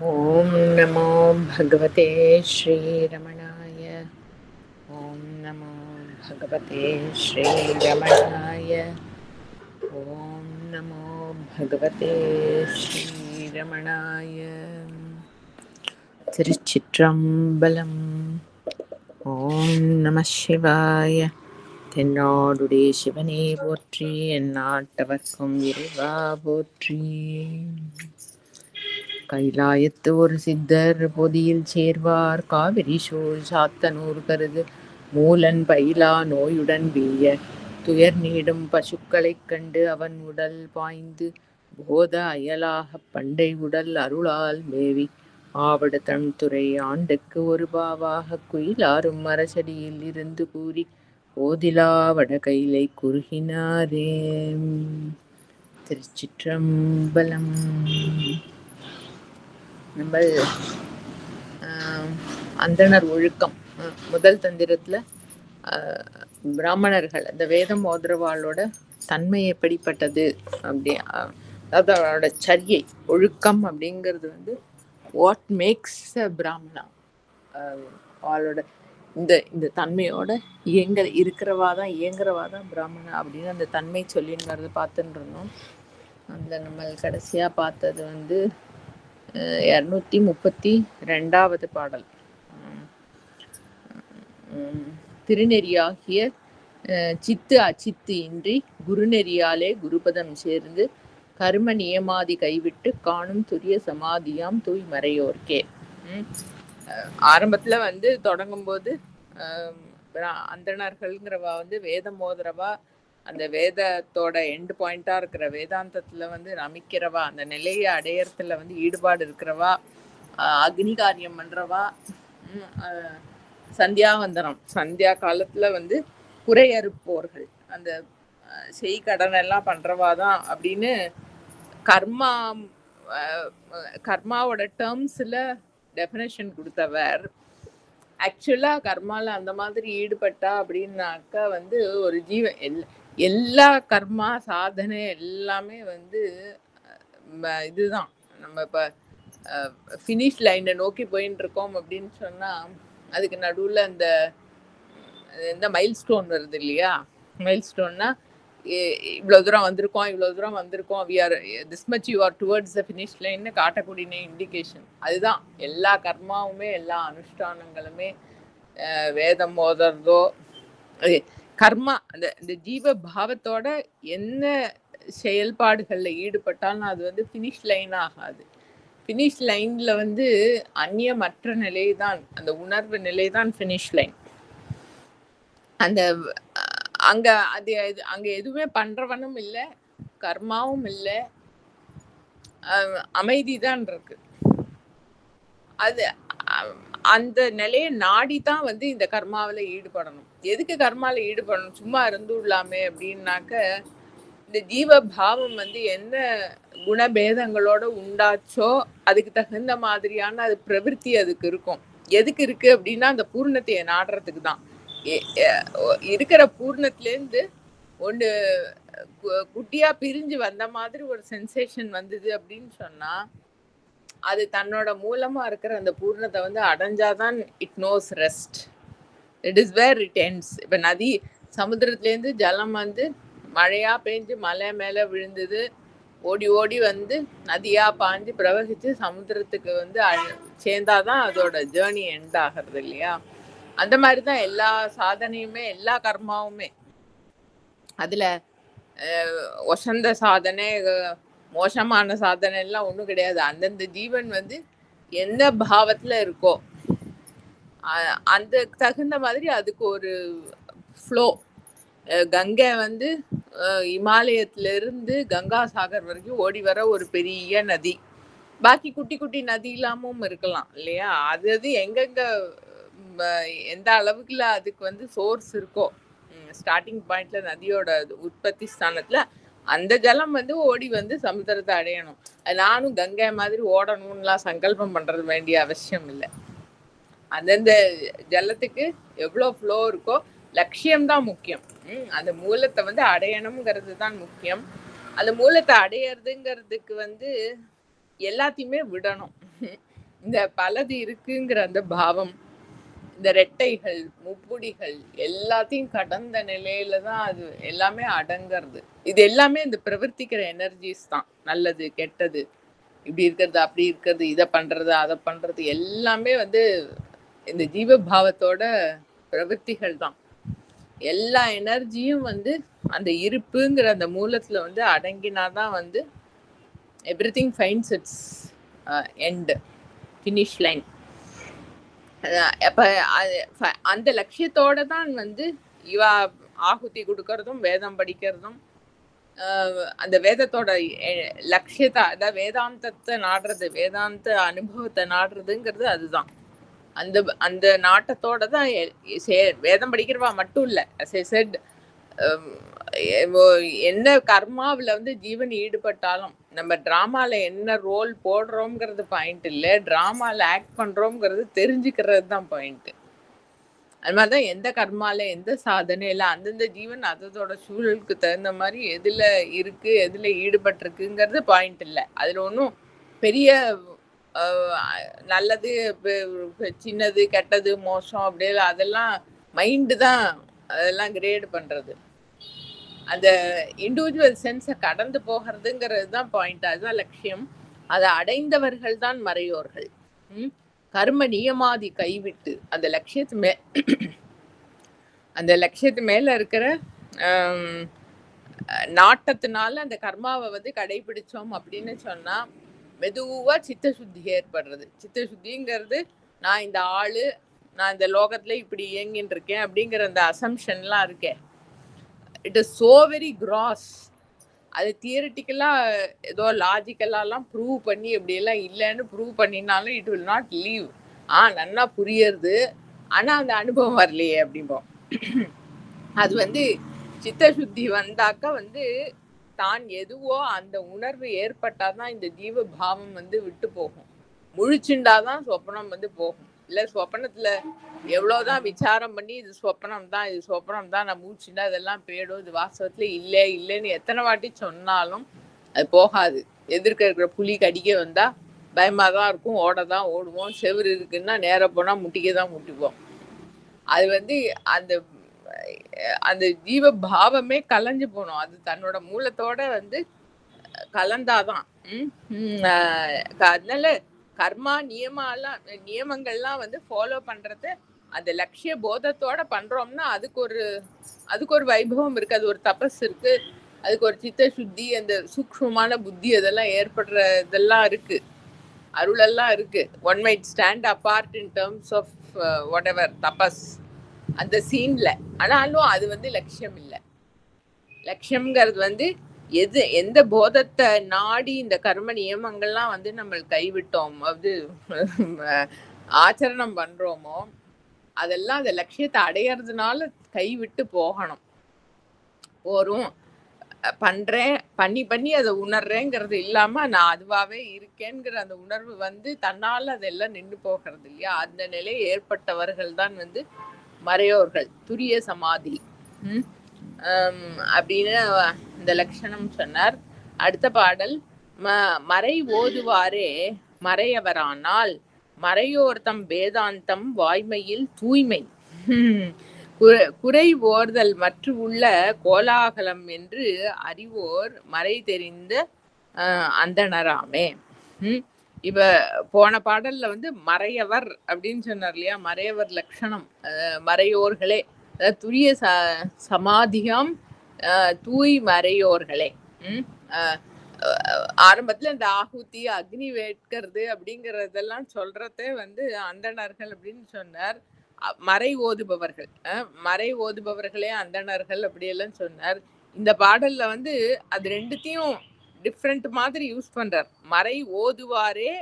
ॐ नमो भगवते श्रीरमणाय। ॐ नमो भगवते श्रीरमणाय। ॐ नमो भगवते श्रीरमणाय। திருச்சிற்றம்பலம். ஓம் நம சிவாய. தென்னாடுடைய சிவனே போற்றி, எந்நாட்டவர்க்கும் இறைவா போற்றி. கைலாயத்து ஒரு சித்தர் பொதியில் சேர்வார், காவிரி சூழ் சாத்தனூர் கருது மூலன் பயிலா நோயுடன் வீய துயர் நீடும் பசுக்களைக் கண்டு அவன் உடல் பாய்ந்து போத அயலாகப் பண்டை உடல் அருளால் மேவி ஆவடு தன்துறை ஆண்டுக்கு ஒரு பாவாகக் குயிலாரும் அரசடியில் இருந்து கூறி போதிலா வடகைலை குறுகினாரே. திருச்சிற்றம்பலம். நம்ம அந்தணர் ஒழுக்கம் முதல் தந்திரத்தில் பிராமணர்கள் அந்த வேதம் ஓதுறவாளோட தன்மை எப்படிப்பட்டது அப்படி, அதாவது அவளோட சரியை ஒழுக்கம் அப்படிங்கிறது வந்து வாட் மேக்ஸ் அ பிராமணா, அவளோட இந்த இந்த தன்மையோட இருக்கிறவா தான் இயங்குறவா தான் பிராமணா அப்படின்னு அந்த தன்மை சொல்லிங்கிறது பார்த்துட்டு இருந்தோம். அந்த நம்ம கடைசியாக பார்த்தது வந்து 232வது பாடல். திருநெறியாகிய சித்து அச்சித்து இன்றி குருநெறியாலே குருபதம் சேர்ந்து கர்ம நியமாதி கைவிட்டு காணும் துரிய சமாதியாம் தூய் மறையோர்க்கே. ஆரம்பத்துல வந்து தொடங்கும்போது அந்தணர்கள்ங்கிறவா வந்து வேதம் ஓதுறவா, அந்த வேதத்தோட எண்டு பாயிண்டா இருக்கிற வேதாந்தத்துல வந்து ரமிக்கிறவா, அந்த நிலையை அடையறதுல வந்து ஈடுபாடு இருக்கிறவா, அக்னி காரியம் பண்றவா, சந்தியாவந்தனம் சந்தியா காலத்துல வந்து குறை அறுப்போர்கள், அந்த கடன் எல்லாம் பண்றவாதான் அப்படின்னு கர்மாவோட டேர்ம்ஸ்ல டெஃபினேஷன் கொடுத்தவர். ஆக்சுவலா கர்மால அந்த மாதிரி ஈடுபட்டா அப்படின்னாக்கா வந்து ஒரு எல்லா கர்மா சாதனை எல்லாமே வந்து இதுதான். நம்ம இப்ப ஃபினிஷ் லைனை நோக்கி போயின்னு இருக்கோம் அப்படின்னு சொன்னா அதுக்கு நடுவில் இந்த மைல் ஸ்டோன் வருது இல்லையா. மைல் ஸ்டோன்னா இவ்வளோ தூரம் வந்திருக்கோம், we are this much you are towards the finish லைன்னு காட்டக்கூடிய இண்டிகேஷன். அதுதான் எல்லா கர்மாவுமே எல்லா அனுஷ்டானங்களுமே. வேதம் ஓதுறதோ கர்மா, அந்த ஜீவ பாவத்தோட என்ன செயல்பாடுகளில் ஈடுபட்டாலும் அது வந்து ஃபினிஷ் லைன் ஆகாது. ஃபினிஷ் லைனில் வந்து அந்நியமற்ற நிலை தான், அந்த உணர்வு நிலை தான் ஃபினிஷ் லைன். அந்த அங்கே எதுவுமே பண்ணுறவனும் இல்லை, கர்மாவும் இல்லை, அமைதி தான் இருக்கு. அது அந்த நிலையை நாடி தான் வந்து இந்த கர்மாவில் ஈடுபடணும். எதுக்கு கர்மாவில் ஈடுபடணும்? சும்மா இருந்துடலாமே அப்படின்னாக்க இந்த ஜீவ பாவம் வந்து என்ன குணபேதங்களோட உண்டாச்சோ அதுக்கு தகுந்த மாதிரியான அது பிரவிற்த்தி அதுக்கு இருக்கும். எதுக்கு இருக்கு அப்படின்னா அந்த பூர்ணத்தையை நாடுறதுக்கு தான். இருக்கிற பூர்ணத்திலேருந்து ஒன்று குட்டியா பிரிஞ்சு வந்த மாதிரி ஒரு சென்சேஷன் வந்தது அப்படின்னு சொன்னா அது தன்னோட மூலமா இருக்கிற அந்த பூர்ணத்தை வந்து அடைஞ்சாதான் it knows rest. It is where it ends. இப்போ நதி சமுத்திரத்துலேருந்து ஜலம் வந்து மழையா பெஞ்சு மலை மேலே விழுந்தது, ஓடி ஓடி வந்து நதியா பாஞ்சு பிரவகிச்சு சமுத்திரத்துக்கு வந்து சேர்ந்தாதான் அதோட ஜேர்னி எண்ட் ஆகிறது இல்லையா. அந்த மாதிரி தான் எல்லா சாதனையுமே, எல்லா கர்மாவுமே. அதுல ஒசந்த சாதனை மோசமான சாதனை எல்லாம் ஒன்றும் கிடையாது. அந்தந்த ஜீவன் வந்து எந்த பாவத்துல இருக்கோ அந்த தகுந்த மாதிரி அதுக்கு ஒரு ஃப்ளோ. கங்கை வந்து இமாலயத்துல இருந்து கங்கா சாகர் வரைக்கும் ஓடி வர ஒரு பெரிய நதி. பாக்கி குட்டி குட்டி நதி இல்லாமும் இருக்கலாம் இல்லையா. அது எங்கெங்க எந்த அளவுக்குல அதுக்கு வந்து சோர்ஸ் இருக்கோ, ஸ்டார்டிங் பாயிண்ட்ல நதியோட உற்பத்தி ஸ்தானத்துல அந்த ஜலம் வந்து ஓடி வந்து சமுத்திரத்தை அடையணும். நானும் கங்கை மாதிரி ஓடணும்லாம் சங்கல்பம் பண்றது வேண்டிய அவசியம் இல்லை. அந்தந்த ஜலத்துக்கு எவ்வளோ ஃப்ளோ இருக்கோ லட்சியம்தான் முக்கியம். அந்த மூலத்தை வந்து அடையணுங்கிறது தான் முக்கியம். அந்த மூலத்தை அடையிறதுங்கிறதுக்கு வந்து எல்லாத்தையுமே விடணும். இந்த பலது இருக்குங்கிற அந்த பாவம், இந்த ரெட்டைகள், முப்புடிகள் எல்லாத்தையும் கடந்த நிலையில தான் அது எல்லாமே அடங்கிறது. இது எல்லாமே இந்த பிரவர்த்திக்கிற எனர்ஜிஸ் தான். நல்லது, கெட்டது, இப்படி இருக்கிறது, அப்படி இருக்கிறது, இதை பண்றது, அதை பண்றது எல்லாமே வந்து இந்த ஜீவபாவத்தோட பிரவர்த்திகள் தான். எல்லா எனர்ஜியும் வந்து அந்த இருப்புங்கிற அந்த மூலத்துல வந்து அடங்கினாதான் வந்து everything finds it's end, finish line. அப்ப அந்த லட்சியத்தோட தான் வந்து இவா ஆகுதி கொடுக்கறதும் வேதம் படிக்கிறதும் அந்த வேதத்தோட லட்சியத்தை, அதாவது வேதாந்தத்தை நாடுறது, வேதாந்த அனுபவத்தை நாடுறதுங்கிறது அதுதான். அந்த அந்த நாட்டத்தோட தான் வேதம் படிக்கிறவா மட்டும் இல்லை. as I said, என்ன கர்மாவில் வந்து ஜீவன் ஈடுபட்டாலும் நம்ம டிராமால என்ன ரோல் போடுறோம்ங்கிறது பாயிண்ட் இல்லை, டிராமால ஆக்ட் பண்றோம்ங்கிறது தெரிஞ்சுக்கிறது தான் பாயிண்ட். அது மாதிரிதான் எந்த கர்மால எந்த சாதனையில அந்தந்த ஜீவன் அதோட சூழலுக்கு தகுந்த மாதிரி எதுல இருக்கு, எதுல ஈடுபட்டிருக்குங்கிறது பாயிண்ட் இல்லை. அதுல ஒன்றும் பெரிய நல்லது, சின்னது, கெட்டது, மோசம் அப்படியே அதெல்லாம் மைண்டு தான் அதெல்லாம் கிரேட் பண்றது. அந்த இண்டிவிஜுவல் சென்ஸை கடந்து போகிறதுங்கிறது தான் பாயிண்ட், அதுதான் லட்சியம். அதை அடைந்தவர்கள் தான் மறையோர்கள். கர்ம நியமாதி கைவிட்டு அந்த லட்சியத்து மேல இருக்கிற நாட்டத்தினால அந்த கர்மாவை வந்து கடைபிடிச்சோம் அப்படின்னு சொன்னா மெதுவா சித்த சுத்தி ஏற்படுறது. சித்த சுத்திங்கிறது நான் இந்த ஆளு, நான் இந்த லோகத்துல இப்படி இயங்கின்னு இருக்கேன் அப்படிங்கிற அந்த அசம்ஷன்லாம் இருக்கேன். It is so very cross. அது தியரிட்டிக்கலா ஏதோ லாஜிக்கலாலாம் ப்ரூவ் பண்ணி எப்படியெல்லாம் இல்லைன்னு ப்ரூவ் பண்ணினாலும் இட் வில் நாட் லீவ். நன்னா புரியுறது, ஆனா அந்த அனுபவம் வரலையே அப்படிம்போம். அது வந்து சித்த சுத்தி வந்தாக்க வந்து தான் எதுவோ அந்த உணர்வு ஏற்பட்டாதான் இந்த ஜீவ பாவம் வந்து விட்டு போகும். முழிச்சுண்டாதான் சொப்பனம் வந்து போகும். இல்ல சொப்பனத்துல எவ்வளவுதான் விசாரம் பண்ணி இது சொப்பனம் தான், இது சொப்பனம் தான், நான் மூச்சுண்டா இதெல்லாம் போயிடும், இது வாஸ்தவத்துல இல்லை இல்லைன்னு எத்தனை வாட்டி சொன்னாலும் அது போகாது. எதிர்க்க இருக்கிற புலி கடிக்க வந்தா பயமாதான் இருக்கும், ஓடதான் ஓடுவோம். செவுரு இருக்குன்னா நேர போனா முட்டிக்கதான் முட்டிப்போம். அது வந்து அந்த அந்த ஜீவ பாவமே கலைஞ்சு போனோம். அது தன்னோட மூலத்தோட வந்து கலந்தாதான். அதனால கர்மா நியமங்கள்லாம் வந்து ஃபாலோ பண்றது அந்த லட்சிய போதத்தோட பண்றோம்னா அதுக்கு ஒரு வைபவம் இருக்கு, அது ஒரு தபஸ் இருக்கு, அதுக்கு ஒரு சித்த சுத்தி, அந்த சூக்ஷ்மமான புத்தி அதெல்லாம் ஏற்படுற இதெல்லாம் இருக்கு, அருளெல்லாம் இருக்கு. One might stand apart in terms of whatever தபஸ் அந்த சீன்ல. ஆனாலும் அது வந்து லட்சியம் இல்லை. லட்சியம்ங்கிறது வந்து எந்த போதத்தை நாடி இந்த கர்ம நியமங்கள்லாம் வந்து நம்ம கைவிட்டோம், அது ஆச்சரணம் பண்றோமோ அதெல்லாம் அந்த லட்சியத்தை அடையறதுனால கைவிட்டு போகணும். போரும் பண்றேன், பண்ணி அதை உணர்றேங்கிறது இல்லாம நான் அதுவாவே இருக்கேங்கிற அந்த உணர்வு வந்து தன்னால அதெல்லாம் நின்று போகிறது இல்லையா. அந்த நிலை ஏற்பட்டவர்கள் தான் வந்து மறையோர்கள், துரிய சமாதி அப்படின்னு இந்த லட்சணம் சொன்னார். அடுத்த பாடல், மறை ஓதுவாரே மறையவரானால் மறையோர்த்தம் வேதாந்தம் வாய்மையில் தூய்மை குறை ஓர்தல் மற்ற உள்ள கோலாகலம் என்று அறிவோர் மறை தெரிந்த அந்தணராமே. இப்ப போன பாடல்ல வந்து மறையவர் அப்படின்னு சொன்னார் இல்லையா, மறையவர் லட்சணம் மறையோர்களே, துரிய சமாதியம் தூய் மறையோர்களே. ஆரம்பத்துல இந்த ஆகுதி அக்னி வேட்கிறது அப்படிங்கறதெல்லாம் சொல்றதே வந்து அந்தணர்கள் அப்படின்னு சொன்னார். மறை ஓதுபவர்கள், மறை ஓதுபவர்களே அந்தணர்கள் அப்படியெல்லாம் சொன்னார். இந்த பாடல்ல வந்து அது ரெண்டுத்தையும் டிஃப்ரெண்ட் மாதிரி யூஸ் பண்றார். மறை ஓதுவாரே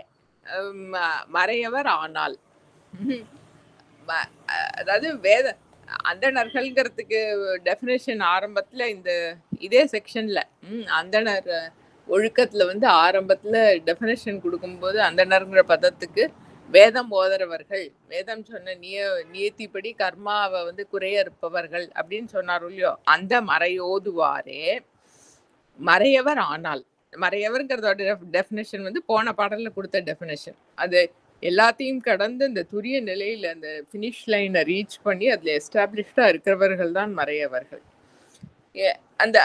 மறையவர் ஆனால், அதாவது வேத அந்தணர்கள்ங்கிறதுக்கு டெஃபினேஷன் ஆரம்பத்துல இந்த இதே செக்ஷன்ல அந்தணர் ஒழுக்கத்துல வந்து ஆரம்பத்துல டெஃபினேஷன் கொடுக்கும்போது அந்தணர்ங்கிற பதத்துக்கு வேதம் ஓதுறவர்கள், வேதம் சொன்ன நியத்திப்படி கர்மாவை வந்து குறைய இருப்பவர்கள் அப்படின்னு சொன்னார் இல்லையோ, அந்த மறையோதுவாரே மறையவர் ஆனால். மறையவர்ங்கிறதோட டெஃபினேஷன் வந்து போன பாடல்ல கொடுத்த டெஃபினேஷன். அது எல்லாத்தையும் கடந்து இந்த துரிய நிலையில அந்த ஃபினிஷ் லைனை ரீச் பண்ணி அதில் எஸ்டாப்ளிஷ்டா இருக்கிறவர்கள் தான் மறையவர்கள். அந்த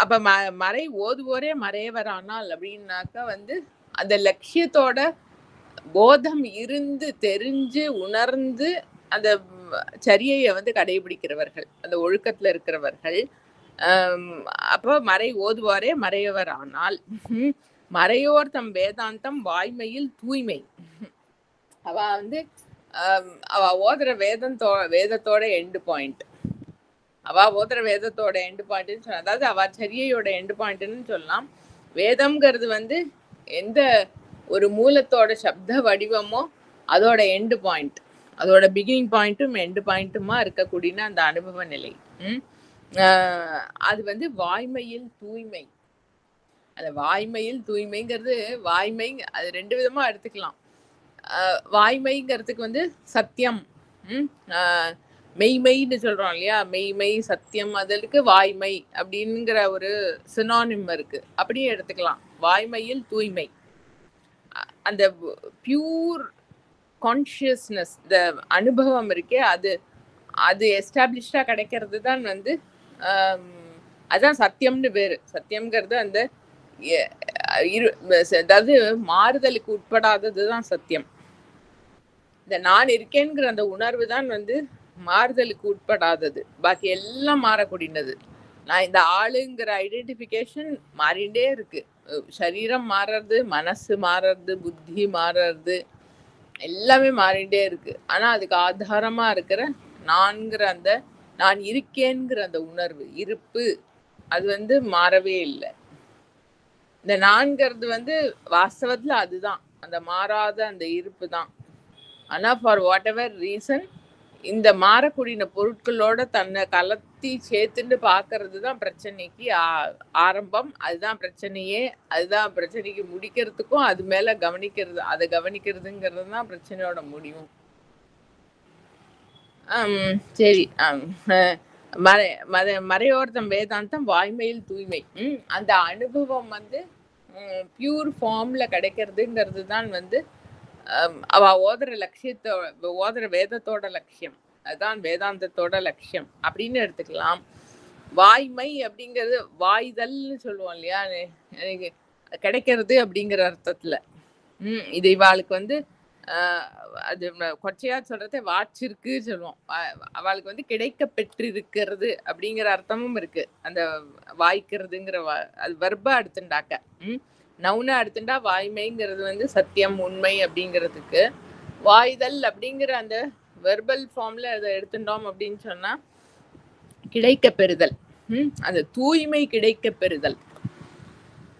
அப்ப மறை ஓதுவோரே மறையவரானால் அப்படின்னாக்கா வந்து அந்த லட்சியத்தோட போதம் இருந்து தெரிஞ்சு உணர்ந்து அந்த சரியை வந்து கடைபிடிக்கிறவர்கள், அந்த ஒழுக்கத்துல இருக்கிறவர்கள். அப்போ மறை ஓதுவாரே மறையவர் ஆனால் மறையோர் தம் வேதாந்தம் வாய்மையில் தூய்மை. அவ வந்து அவ ஓதுற வேதத்தோட எண்டு பாயிண்ட், அவ ஓதுற வேதத்தோட எண்டு பாயிண்ட்னு சொன்ன, அதாவது அவ சரியையோட எண்டு பாயிண்ட்னு சொல்லலாம். வேதம்ங்கிறது வந்து எந்த ஒரு மூலத்தோட சப்த வடிவமோ அதோட எண்டு பாயிண்ட், அதோட பிகினிங் பாயிண்ட்டும் எண்டு பாயிண்ட்டுமா இருக்கக்கூடிய அந்த அனுபவ நிலை. அது வந்து வாய்மையில் தூய்மை. அந்த வாய்மையில் தூய்மைங்கிறது வாய்மை அது ரெண்டு விதமா எடுத்துக்கலாம். வாய்மைங்கிறதுக்கு வந்து சத்தியம், மெய்மைன்னு சொல்றோம் இல்லையா, மெய்மை சத்தியம், அதற்கு வாய்மை அப்படிங்கிற ஒரு சினானிம் இருக்கு. அப்படியே எடுத்துக்கலாம். வாய்மையில் தூய்மை, அந்த பியூர் கான்ஷியஸ்னஸ், இந்த அனுபவம் இருக்கே, அது அது எஸ்டாப்ளிஷ்டா கிடைக்கிறது தான் வந்து அதுதான் சத்தியம்னு பேரு. சத்தியம்ங்கிறது அந்த அதாவது மாறுதலுக்கு உட்படாதது தான் சத்தியம். இந்த நான் இருக்கேங்கிற அந்த உணர்வு தான் வந்து மாறுதலுக்கு உட்படாதது, பாக்கி எல்லாம் மாறக்கூடியது. நான் இந்த ஆளுங்கிற ஐடென்டிஃபிகேஷன் மாறிண்டே இருக்கு. சரீரம் மாறுறது, மனசு மாறுறது, புத்தி மாறுறது, எல்லாமே மாறிண்டே இருக்கு. ஆனா அதுக்கு ஆதாரமா இருக்கிற நான்கிற அந்த நான் இருக்கேங்கிற அந்த உணர்வு, இருப்பு, அது வந்து மாறவே இல்லை. இந்த நான்கிறது வந்து வாஸ்தவத்துல அதுதான், அந்த மாறாத அந்த இருப்பு தான். ஆனா ஃபார் வாட் எவர் ரீசன் இந்த மாறக்கூடிய பொருட்களோட தன்னை கலத்தி சேர்த்துட்டு பாக்குறது தான் பிரச்சனைக்கு ஆரம்பம். அதுதான் பிரச்சனையே. அதுதான் பிரச்சனைக்கு முடிக்கிறதுக்கும் அது மேல கவனிக்கிறது, அதை கவனிக்கிறதுங்கிறது தான் பிரச்சனையோட முடிவும். சரி. மறையோர்த்தம் வேதாந்தம் வாய்மையில் தூய்மை, அந்த அனுபவம் வந்து பியூர் ஃபார்ம்ல கிடைக்கிறதுங்கிறது தான் வந்து அவ ஓதுற ஓதுற வேதத்தோட லட்சியம். அதுதான் வேதாந்தத்தோட லட்சியம் அப்படின்னு எடுத்துக்கலாம். வாய்மை அப்படிங்கிறது வாய்தல்னு சொல்லுவோம் இல்லையா, கிடைக்கிறது அப்படிங்கிற அர்த்தத்துல. இது இவாளுக்கு வந்து அது கொச்சையா சொல்றத வாச்சிருக்கு சொல்லுவோம். அவளுக்கு வந்து கிடைக்க பெற்றிருக்கிறது அப்படிங்கிற அர்த்தமும் இருக்கு. அந்த வாய்க்கிறதுங்கிற அது வெர்பா எடுத்துட்டாக்க, நவுனா எடுத்துட்டா வாய்மைங்கிறது வந்து சத்தியம் உண்மை அப்படிங்கிறதுக்கு, வாய்தல் அப்படிங்கிற அந்த வெர்பல் ஃபார்ம்ல அதை எடுத்துட்டோம் அப்படின்னு சொன்னா கிடைக்க பெறுதல், அந்த தூய்மை கிடைக்க பெறுதல்.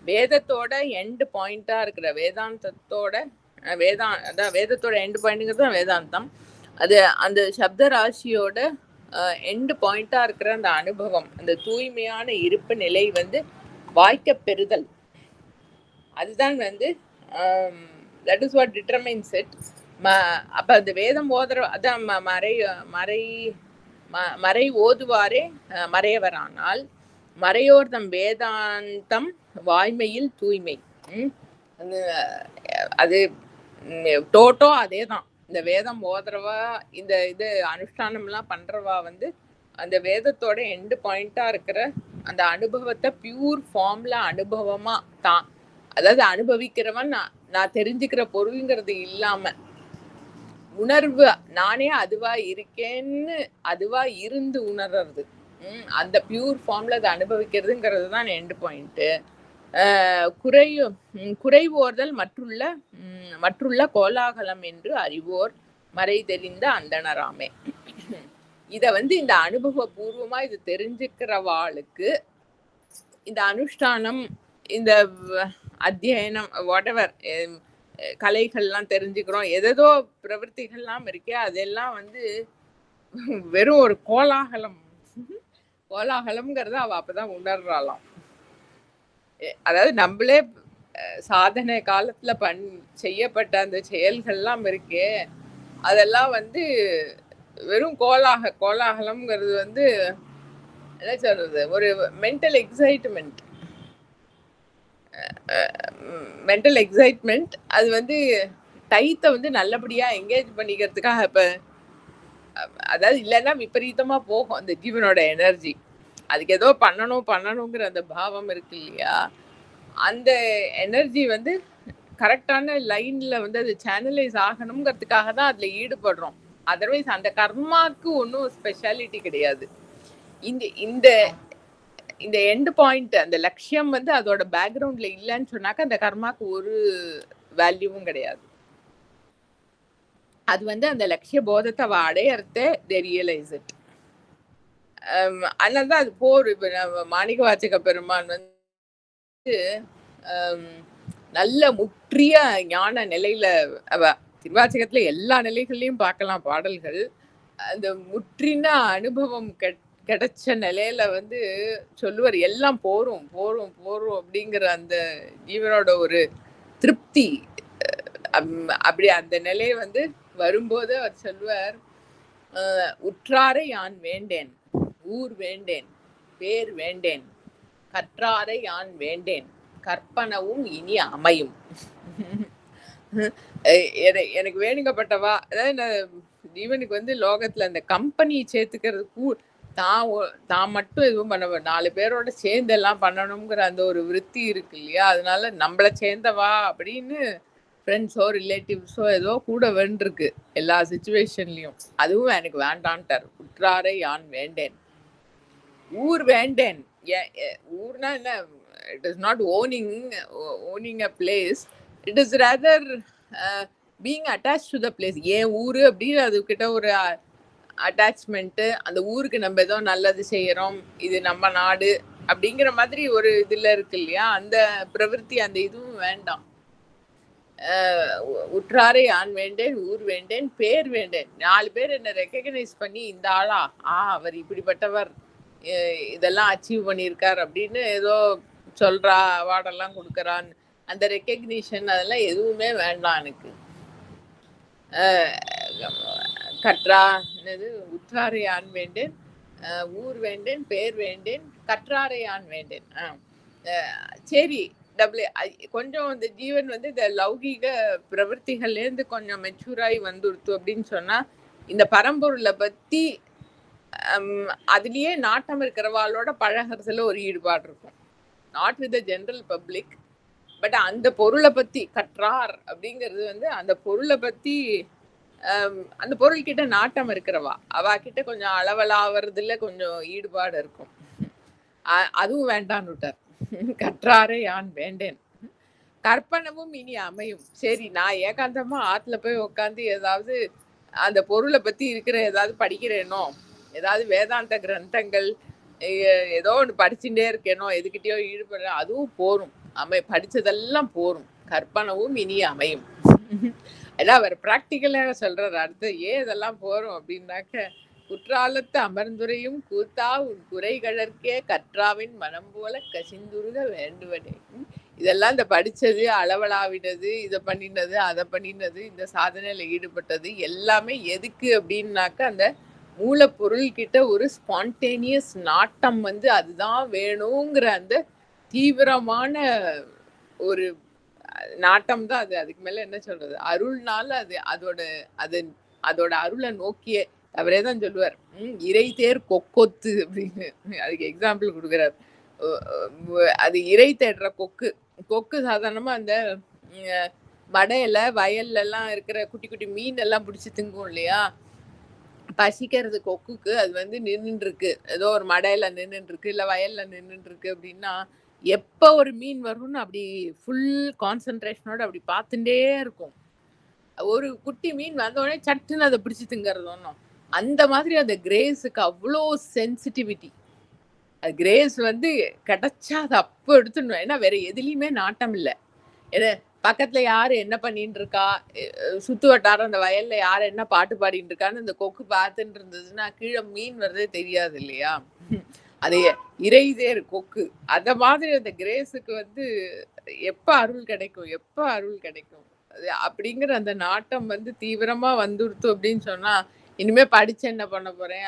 வேதத்தோட எண்டு பாயிண்டா இருக்கிற வேதாந்தத்தோட அதான் வேதத்தோட எண்டு பாயிண்ட்ங்கிறது தான் வேதாந்தம். அது அந்த சப்த ராசியோட எண்டு பாயிண்டா இருக்கிற அந்த அனுபவம், அந்த தூய்மையான இருப்பு நிலை வந்து வாய்க்க பெறுதல். அதுதான் வந்து that is what determines it. அப்ப அந்த வேதம் ஓதுற அதான் மறை ஓதுவாரே மறையவரானால் மறையோர் தம் வேதாந்தம் வாய்மையில் தூய்மை. அது டோட்டோ அதே தான். இந்த வேதம் ஓதுறவா, இந்த இது அனுஷ்டானம்லாம் பண்றவா வந்து அந்த வேதத்தோட எண்டு பாயிண்டா இருக்கிற அந்த அனுபவத்தை பியூர் ஃபார்ம்ல அனுபவமா தான், அதாவது அனுபவிக்கிறவன் நான் தெரிஞ்சுக்கிற பொருள்ங்கிறது இல்லாம உணர்வு, நானே அதுவா இருக்கேன்னு அதுவா இருந்து உணர்றது, அந்த பியூர் ஃபார்ம்ல அதை அனுபவிக்கிறதுங்கிறது தான் எண்டு பாயிண்ட். குறைவோர்தல் மற்றுள்ள கோலாகலம் என்று அறிவோர் மறை தெரிந்த அந்தணராமே. இத வந்து இந்த அனுபவ பூர்வமா இது தெரிஞ்சுக்கிறவாளுக்கு இந்த அனுஷ்டானம், இந்த அத்தியனம், வாட் எவர் கலைகள்லாம் தெரிஞ்சுக்கிறோம், எதோ பிரவൃத்திகள்லாம் இருக்கே, அதெல்லாம் வந்து வெறும் ஒரு கோலாகலம்ங்கிறத அவ அப்பதான் உணர்றாளாம். அதாவது நம்மளே சாதனை காலத்துல செய்யப்பட்ட அந்த செயல்கள்லாம் இருக்கே, அதெல்லாம் வந்து வெறும் கோலாகலம்ங்கிறது வந்து என்ன சொல்றது, ஒரு மென்டல் எக்ஸைட்மெண்ட். Mental excitement. அது வந்து டைத்த வந்து நல்லபடியா என்கேஜ் பண்ணிக்கிறதுக்காக இப்ப அதாவது இல்லைன்னா விபரீதமா போகும் அந்த ஜீவனோட எனர்ஜி. அதுக்கு ஏதோ பண்ணணுங்கிற அந்த பாவம் இருக்கு இல்லையா? அந்த எனர்ஜி வந்து கரெக்டான லைன்ல வந்து அது சேனலைஸ் ஆகணுங்கிறதுக்காக தான் அதுல ஈடுபடுறோம். அதர்வைஸ் அந்த கர்மாக்கு ஒன்றும் ஸ்பெஷாலிட்டி கிடையாது. இந்த இந்த இந்த எண்ட் பாயிண்ட், அந்த லட்சியம் வந்து அதோட பேக்ரவுண்ட்ல இல்லைன்னு சொன்னாக்க அந்த கர்மாக்கு ஒரு வேல்யூவும் கிடையாது. அது வந்து அந்த லட்சிய போதத்தை அவ அடையறத தே ரியலைஸ் இட். அதனாலதான் அது போர். இப்ப மாணிக்க வாச்சக பெருமான் வந்து நல்ல முற்றிய ஞான நிலையில அவ திருவாச்சகத்துல எல்லா நிலைகள்லயும் பார்க்கலாம் பாடல்கள். அந்த முற்றின அனுபவம் கிடைச்ச நிலையில வந்து சொல்லுவார், எல்லாம் போரும் போரும் போரும் அப்படிங்கிற அந்த ஜீவனோட ஒரு திருப்தி. அப்படி அந்த நிலையை வந்து வரும்போது அவர் சொல்லுவார், உற்றாரை யான் வேண்டேன், ஊர் வேண்டேன், பேர் வேண்டேன், கற்றாரை யான் வேண்டேன், கற்பனவும் இனி அமையும். எனக்கு வேணுங்கப்பட்டவா, அதாவது ஜீவனுக்கு வந்து லோகத்துல அந்த கம்பெனி சேர்த்துக்கிறது தான் மட்டும் எதுவும் பண்ண 4 பேரோட சேர்ந்து எல்லாம் பண்ணணுங்கிற அந்த ஒரு விருத்தி இருக்கு இல்லையா? அதனால நம்மள சேர்ந்தவா அப்படின்னு ஃப்ரெண்ட்ஸோ ரிலேட்டிவ்ஸோ ஏதோ கூட வேண்டிருக்கு எல்லா சுச்சுவேஷன்லயும். அதுவும் எனக்கு வேண்டான்ட்டார். உற்றாரை யான் வேண்டேன், ஊர் வேண்டேன். ஊர்னா என்ன? It is not owning a place. It is rather being attached to the place. ஏன் ஊரு அப்படின்னு அதுக்கிட்ட ஒரு அட்டாச்மெண்ட். அந்த ஊருக்கு நம்ம ஏதோ நல்லது செய்யறோம், இது நம்ம நாடு அப்படிங்கிற மாதிரி ஒரு இதுல இருக்கு இல்லையா? அந்த பிரவருத்தி, அந்த இதுவும் வேண்டாம். உற்றாரை யான் வேண்டேன், ஊர் வேண்டேன், பேர் வேண்டேன். 4 பேர் என்ன ரெக்கக்னைஸ் பண்ணி இந்த ஆளா, அவர் இப்படிப்பட்டவர், இதெல்லாம் அச்சீவ் பண்ணியிருக்கார் அப்படின்னு ஏதோ சொல்றா, அவார்டெல்லாம் கொடுக்கறான், அந்த ரெக்கக்னிஷன் அதெல்லாம் எதுவுமே வேண்டாம் எனக்கு. கற்றா என்னது, உற்றாரை யான் வேண்டேன், ஊர் வேண்டேன், பேர் வேண்டேன், கற்றாரை யான் வேண்டேன். சரி, கொஞ்சம் இந்த ஜீவன் வந்து இந்த லௌகீக பிரவൃத்திகள்லேருந்து கொஞ்சம் மெச்சூராகி வந்துடுத்து அப்படின்னு சொன்னா இந்த பரம்பொருளை பத்தி அதுலயே நாட்டம் இருக்கிறவாளோட பழகிறதுல ஒரு ஈடுபாடு இருக்கும். Not with the general public, but அந்த பொருளை பத்தி கற்றார் அப்படிங்கிறது வந்து அந்த பொருளை பத்தி அந்த பொருள் கிட்ட நாட்டம் இருக்கிறவா, அவ கிட்ட கொஞ்சம் அளவலாவறதுல கொஞ்சம் ஈடுபாடு இருக்கும். அதுவும் வேண்டான்னு விட்டார். கற்றாரை யான் வேண்டேன், கற்பனவும் இனி அமையும். சரி, நான் ஏகாந்தமா ஆத்துல போய் உட்காந்து ஏதாவது அந்த பொருளை பத்தி இருக்கிற ஏதாவது படிக்கிறேனோ, ஏதாவது வேதாந்த கிரந்தங்கள் ஏதோ ஒன்று படிச்சுட்டே இருக்கேனோ, எதுக்கிட்டயோ ஈடுபடுற, அதுவும் போரும். படிச்சதெல்லாம் போரும், கற்பனவும் இனி அமையும். அதான் அவர் பிராக்டிக்கலாக சொல்றாரு. அடுத்து ஏன் இதெல்லாம் போறோம் அப்படின்னாக்க, குற்றாலத்து அமர்ந்துரையும் கூத்தா உன் குறைகளற்கே கற்றாவின் மனம் போல கசிந்துருக வேண்டுவனே. இதெல்லாம் இந்த படிச்சது, அளவலாவினது, இதை பண்ணினது, அதை பண்ணினது, இந்த சாதனையில ஈடுபட்டது எல்லாமே எதுக்கு அப்படின்னாக்க அந்த மூலப்பொருள் கிட்ட ஒரு ஸ்பான்டேனியஸ் நாட்டம் வந்து அதுதான் வேணுங்கிற அந்த தீவிரமான ஒரு நாட்டம் தான் அது. அதுக்கு மேல என்ன சொல்றது, அருள்னால அதோட அருளை நோக்கிய அவரே தான் சொல்லுவார், இறை தேர் கொக்கொத்து அப்படின்னு. அதுக்கு எக்ஸாம்பிள் கொடுக்குறார். அது இறை தேடுற கொக்கு சாதாரணமா அந்த மடையில வயல்ல எல்லாம் இருக்கிற குட்டி குட்டி மீன் எல்லாம் பிடிச்சி திங்கும் இல்லையா? பசிக்கிறது கொக்குக்கு. அது வந்து நின்றுட்டு இருக்கு, ஏதோ ஒரு மடையில நின்றுட்டு இருக்கு, இல்ல வயல்ல நின்றுட்டு இருக்கு அப்படின்னா எப்ப ஒரு மீன் வரும்னு அப்படி ஃபுல் கான்சென்ட்ரேஷனோட அப்படி பார்த்துட்டே இருக்கும். ஒரு குட்டி மீன் வந்தோடனே சட்டுன்னு அதை பிடிச்சி திங்கிறது ஒன்றும். அந்த மாதிரி அந்த கிரேஸுக்கு அவ்வளோ சென்சிட்டிவிட்டி. அது கிரேஸ் வந்து கிடைச்சா அது அப்போ எடுத்துடணும். ஏன்னா வேற எதுலையுமே நாட்டம் இல்லை. ஏன்னா பக்கத்துல யாரு என்ன பண்ணிட்டு இருக்கா, சுத்து வட்டாரம் அந்த வயல்ல யாரு என்ன பாட்டு பாடிட்டு இருக்கான்னு இந்த கொக்கு பார்த்துட்டு இருந்ததுன்னா கீழே மீன் வர்றதே தெரியாது இல்லையா? அது இறைதேர் கொக்கு. அந்த மாதிரி அந்த கிரேஸுக்கு வந்து எப்ப அருள் கிடைக்கும் அது அப்படிங்கிற அந்த நாட்டம் வந்து தீவிரமா வந்துடுத்து அப்படின்னு சொன்னா, இனிமே படிச்சு என்ன பண்ண போறேன்,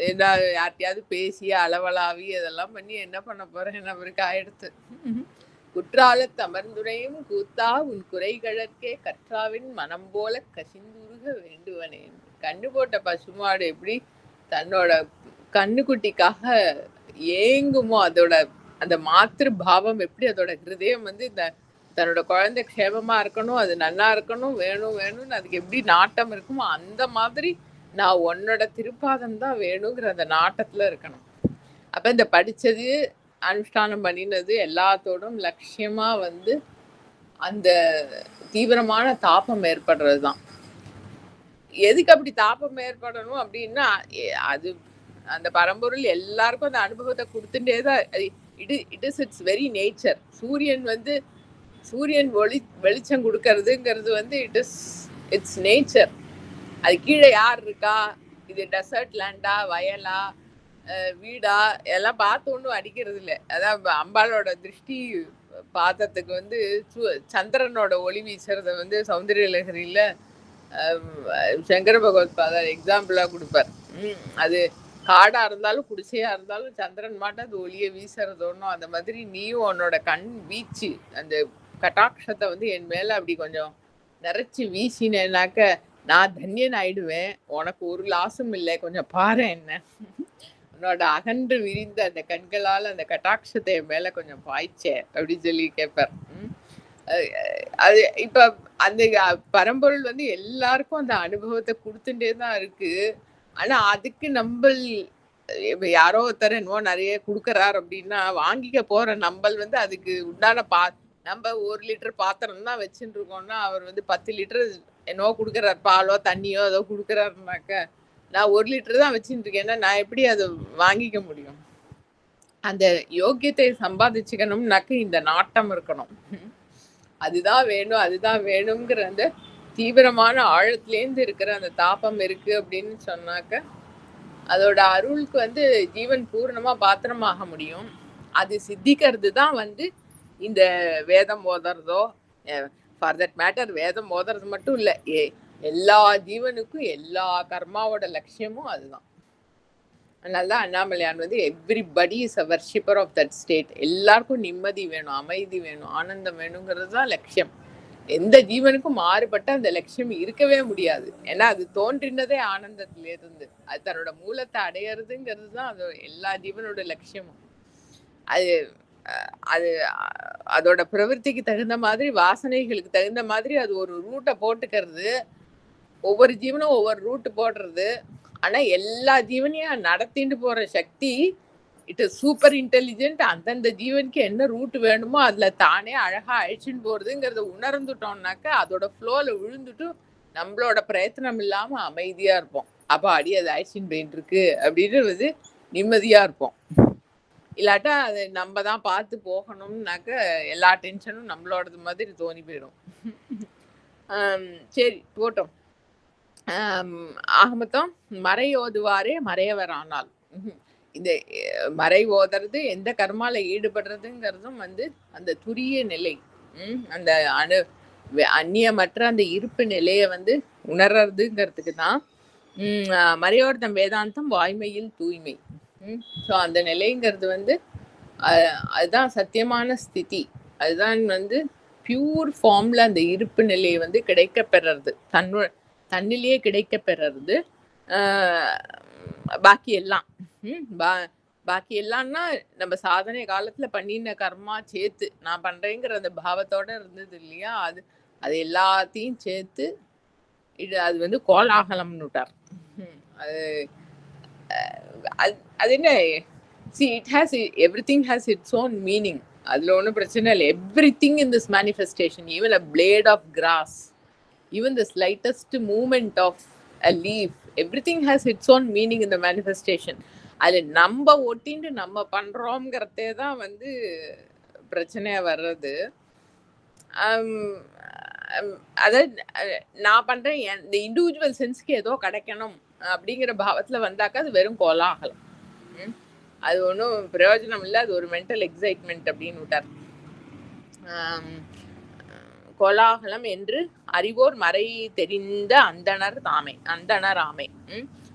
ஏதாவது யார்ட்டையாவது பேசி அளவலாவி அதெல்லாம் பண்ணி என்ன பண்ண போறேன் அவருக்கு ஆயிடுத்து. குற்றாலத் அமர்ந்துரையும் கூத்தா உன் குறைகழற்கே கற்றாவின் மனம் போல கசிந்துருக வேண்டுவனே. கண்ணு போட்ட பசுமாடு எப்படி தன்னோட கண்ணுக்குட்டிக்காக ஏங்குமோ, அதோட அந்த மாத்திரு பாவம் எப்படி அதோட ஹிருதயம் வந்து தன்னோட குழந்தை க்ஷேமமா இருக்கணும், அது நல்லா இருக்கணும், வேணும் வேணும்னு அதுக்கு எப்படி நாட்டம் இருக்குமோ, அந்த மாதிரி நான் உன்னோட திருப்பாதம் தான் வேணுங்கிற அந்த நாட்டத்துல இருக்கணும். அப்ப இந்த படிச்சது அனுஷ்டானம் பண்ணினது எல்லாத்தோடும் லட்சியமா வந்து அந்த தீவிரமான தாபம் ஏற்படுறதுதான். எதுக்கு அப்படி தாபம் ஏற்படணும் அப்படின்னா, அது அந்த பரம்பொருள் எல்லாருக்கும் அந்த அனுபவத்தை கொடுத்துட்டேதான். It's very nature. சூரியன் வெளிச்சம் கொடுக்கறதுங்கிறது வந்து இட்ஸ் நேச்சர். அது கீழே யார் இருக்கா, இது டெசர்ட் லேண்டா, வயலா, வீடா, எல்லாம் பார்த்து ஒன்றும் அடிக்கிறது இல்லை. அதான் அம்பாளோட திருஷ்டி பாதத்துக்கு வந்து சந்திரனோட ஒளி வீசுறத வந்து சௌந்தரிய லகரியில சங்கர பகவத்பாதர் எக்ஸாம்பிளா கொடுப்பார். அது காடா இருந்தாலும் குடிசையா இருந்தாலும் சந்திரன் மாட்ட அது ஒளியை வீசுறது ஒன்றும். அந்த மாதிரி நீயும் உன்னோட கண் வீச்சு அந்த கட்டாட்சத்தை வந்து என் மேல அப்படி கொஞ்சம் நிறைச்சி வீசினேனாக்க நான் தன்யன் ஆயிடுவேன். உனக்கு ஒரு லாஸும் இல்லை, கொஞ்சம் பாரு என்ன. உன்னோட அகன்று விரிந்த அந்த கண்களால் அந்த கட்டாட்சத்தை என் மேல கொஞ்சம் பாய்ச்சே அப்படின்னு சொல்லி கேட்பார். அது இப்ப அந்த பரம்பொருள் வந்து எல்லாருக்கும் அந்த அனுபவத்தை கொடுத்துட்டே தான் இருக்கு. ஆனா அதுக்கு நம்பல் யாரோ ஒருத்தர் என்னவோ நிறைய கொடுக்கறாரு அப்படின்னா வாங்கிக்க போற நம்பல் வந்து அதுக்கு உண்டான நம்ம 1 லிட்டர் பாத்திரம் தான் வச்சுட்டு இருக்கோம்னா அவர் வந்து 10 லிட்டர் என்னவோ கொடுக்குறாரு, பாலோ தண்ணியோ ஏதோ கொடுக்குறாருனாக்க நான் 1 லிட்டர் தான் வச்சுட்டு இருக்கேன்னா நான் எப்படி அதை வாங்கிக்க முடியும்? அந்த யோக்கியத்தை சம்பாதிச்சுக்கணும்னாக்க இந்த நாட்டம் இருக்கணும். அதுதான் வேணும், அதுதான் வேணுங்கிற அந்த தீவிரமான ஆழத்திலேருந்து இருக்கிற அந்த தாபம் இருக்கு அப்படின்னு சொன்னாக்க அதோட அருளுக்கு வந்து ஜீவன் பூர்ணமா பாத்திரமாக முடியும். அது சித்திக்கிறது தான் வந்து இந்த வேதம் ஓதுறதோ, ஃபார் தட் மேட்டர் வேதம் ஓதுறது மட்டும் இல்லை, எல்லா ஜீவனுக்கும் எல்லா கர்மாவோட லட்சியமும் அதுதான். அதனாலதான் அண்ணாமலையான் வந்து everybody is a worshipper of that state. எல்லாருக்கும் நிம்மதி வேணும், அமைதி வேணும், ஆனந்தம் வேணுங்கிறது தான் லட்சியம். எந்த ஜீவனுக்கும் மாறுபட்ட அந்த லட்சியம் இருக்கவே முடியாது. ஏன்னா அது தோன்றினதே ஆனந்தத்தில இருந்து. அது தன்னோட மூலத்தை அடையிறதுங்கிறது தான் அது எல்லா ஜீவனோட லட்சியமும். அது அது அதோட பிரவൃத்திக்கு தகுந்த மாதிரி, வாசனைகளுக்கு தகுந்த மாதிரி அது ஒரு ரூட்டை போட்டுக்கிறது. ஒவ்வொரு ஜீவனும் ஒவ்வொரு ரூட்டு போடுறது. ஆனா எல்லா ஜீவனையும் நடத்திட்டு போற சக்தி இட் இஸ் சூப்பர் இன்டெலிஜென்ட். அந்தந்த ஜீவனுக்கு என்ன ரூட் வேணுமோ அதுல தானே அழகா அழிச்சுன்னு போறதுங்கிறத உணர்ந்துட்டோம்னாக்க அதோட ஃப்ளோல விழுந்துட்டு நம்மளோட பிரயத்தனம் இல்லாம அமைதியா இருப்போம். அப்ப அடி அது அழிச்சுன்னு போயிட்டு இருக்கு அப்படின்றது நிம்மதியா இருப்போம். இல்லாட்டா அது நம்ம தான் பார்த்து போகணும்னாக்க எல்லா டென்ஷனும் நம்மளோடது மாதிரி தோணி போயிடும். சரி போட்டோம். ஆக மொத்தம் மறை ஓதுவாரே மறையவர் ஆனால். இந்த மறை ஓதுறது எந்த கர்மால ஈடுபடுறதுங்கிறதும் வந்து அந்த துரிய நிலை, அந்த அந்நியமற்ற அந்த இருப்பு நிலைய வந்து உணர்றதுங்கிறதுக்கு தான் மறையோர்தம் வேதாந்தம் வாய்மையில் தூய்மை. ஸோ அந்த நிலைங்கிறது வந்து அதுதான் சத்தியமான ஸ்திதி. அதுதான் வந்து பியூர் ஃபார்ம்ல அந்த இருப்பு நிலையை வந்து கிடைக்க பெறது, தன்னிலேயே கிடைக்க பெறது. பாக்கி எல்லாம் பாக்கி எல்லாம்னா நம்ம சாதனை காலத்துல பண்ணின கர்மா சேர்த்து நான் பண்றேங்கிற அந்த பாவத்தோட இருந்தது இல்லையா, அது எல்லாத்தையும் சேர்த்து அது வந்து கோலாகலம்னு விட்டார். அது என்ன, see it has everything has its own meaning. அதுல ஒன்றும் பிரச்சனை இல்லை. everything in this manifestation, even a blade of grass, even the slightest movement of a leaf, everything has its own meaning in the manifestation. அது நம்ம ஒட்டின்னு நம்ம பண்றோம்ங்கிறதே தான் வந்து பிரச்சனையா வர்றது. அதாவது நான் பண்றேன் இந்த இண்டிவிஜுவல் சென்ஸ்க்கு ஏதோ கிடைக்கணும் அப்படிங்கிற பாவத்துல வந்தாக்கா அது வெறும் கோலாகலம். அது ஒன்றும் பிரயோஜனம் இல்லை, அது ஒரு மென்டல் எக்ஸைட்மெண்ட் அப்படின்னு விட்டார். கோலாகலம் என்று அறிவோர் மறை தெரிந்த அந்தணர் ஆமை.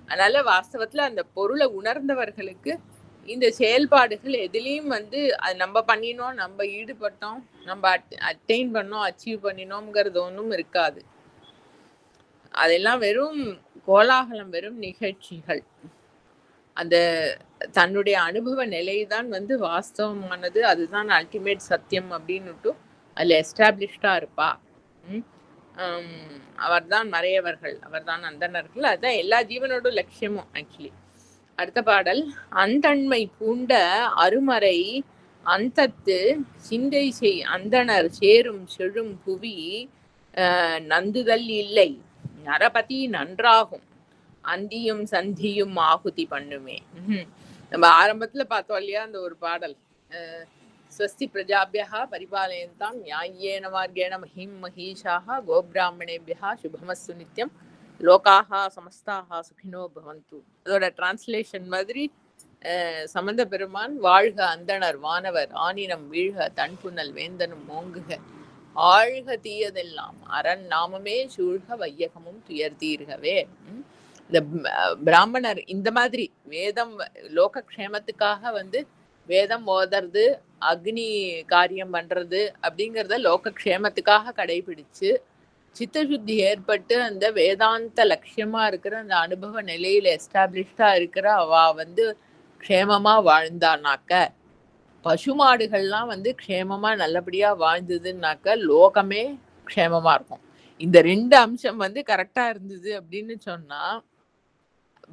அதனால வாஸ்தவத்துல அந்த பொருளை உணர்ந்தவர்களுக்கு இந்த செயல்பாடுகள் எதுலேயும் வந்து அது நம்ம பண்ணினோம், நம்ம ஈடுபட்டோம், நம்ம அட்டைன் பண்ணோம், அச்சீவ் பண்ணினோம்ங்கிறது ஒன்றும் இருக்காது. அதெல்லாம் வெறும் கோலாகலம், வெறும் நிகழ்ச்சிகள். அந்த தன்னுடைய அனுபவ நிலைதான் வந்து வாஸ்தவமானது, அதுதான் அல்டிமேட் சத்தியம் அப்படின்னுட்டு அதில் எஸ்டாப்ளிஷ்டாக இருப்பா. அவர்தான் மறையவர்கள், அவர்தான் அந்தணர்கள். அதுதான் எல்லா ஜீவனோட லட்சியமும் ஆக்சுவலி. அடுத்த பாடல். அந்தண்மை பூண்ட அருமறை அந்தத்து சிந்தை செய் அந்தணர் சேரும் செழும் புவி நந்துதல் இல்லை நரபதி நன்றாகும் அந்தியும் சந்தியும் ஆகுதி பண்ணுமே. நம்ம ஆரம்பத்துல பார்த்தோம் இல்லையா அந்த ஒரு பாடல், ஸ்வஸ்தி பிரஜாபியா பரிபாலயந்தாம் நியாயேன மார்கேண மஹிம் மஹீஷாக கோபிராமணேபியா சுபமஸ்து நித்யம் லோகாஹா சமஸ்தாஹா சுகினோ பவந்து. அதோட டிரான்ஸ்லேஷன் மாதிரி சம்பந்த பெருமான் வாழ்க அந்தணர் வானவர் ஆனினம் வீழ்க தன்புனல் வேந்தனும் ஓங்குக ஆழ்க தீயதெல்லாம் அரண் நாமமே சூழ்க வையகமும் துயர்தீர்கவே. இந்த பிராமணர் இந்த மாதிரி வேதம் லோகக்ஷேமத்துக்காக வந்து வேதம் ஓதுறது, அக்னி காரியம் பண்றது அப்படிங்கிறத லோகக்ஷேமத்துக்காக கடைபிடிச்சு சித்தசுத்தி ஏற்பட்டு அந்த வேதாந்த லட்சியமா இருக்கிற அந்த அனுபவ நிலையில எஸ்டாப்ளிஷ்டா இருக்கிற அவ வந்து க்ஷேமமா வாழ்ந்தானாக்க, பசுமாடுகள்லாம் வந்து க்ஷேமமா நல்லபடியா வாழ்ந்ததுன்னாக்க லோகமே க்ஷேமமா இருக்கும். இந்த ரெண்டு அம்சம் வந்து கரெக்டா இருந்தது அப்படின்னு சொன்னா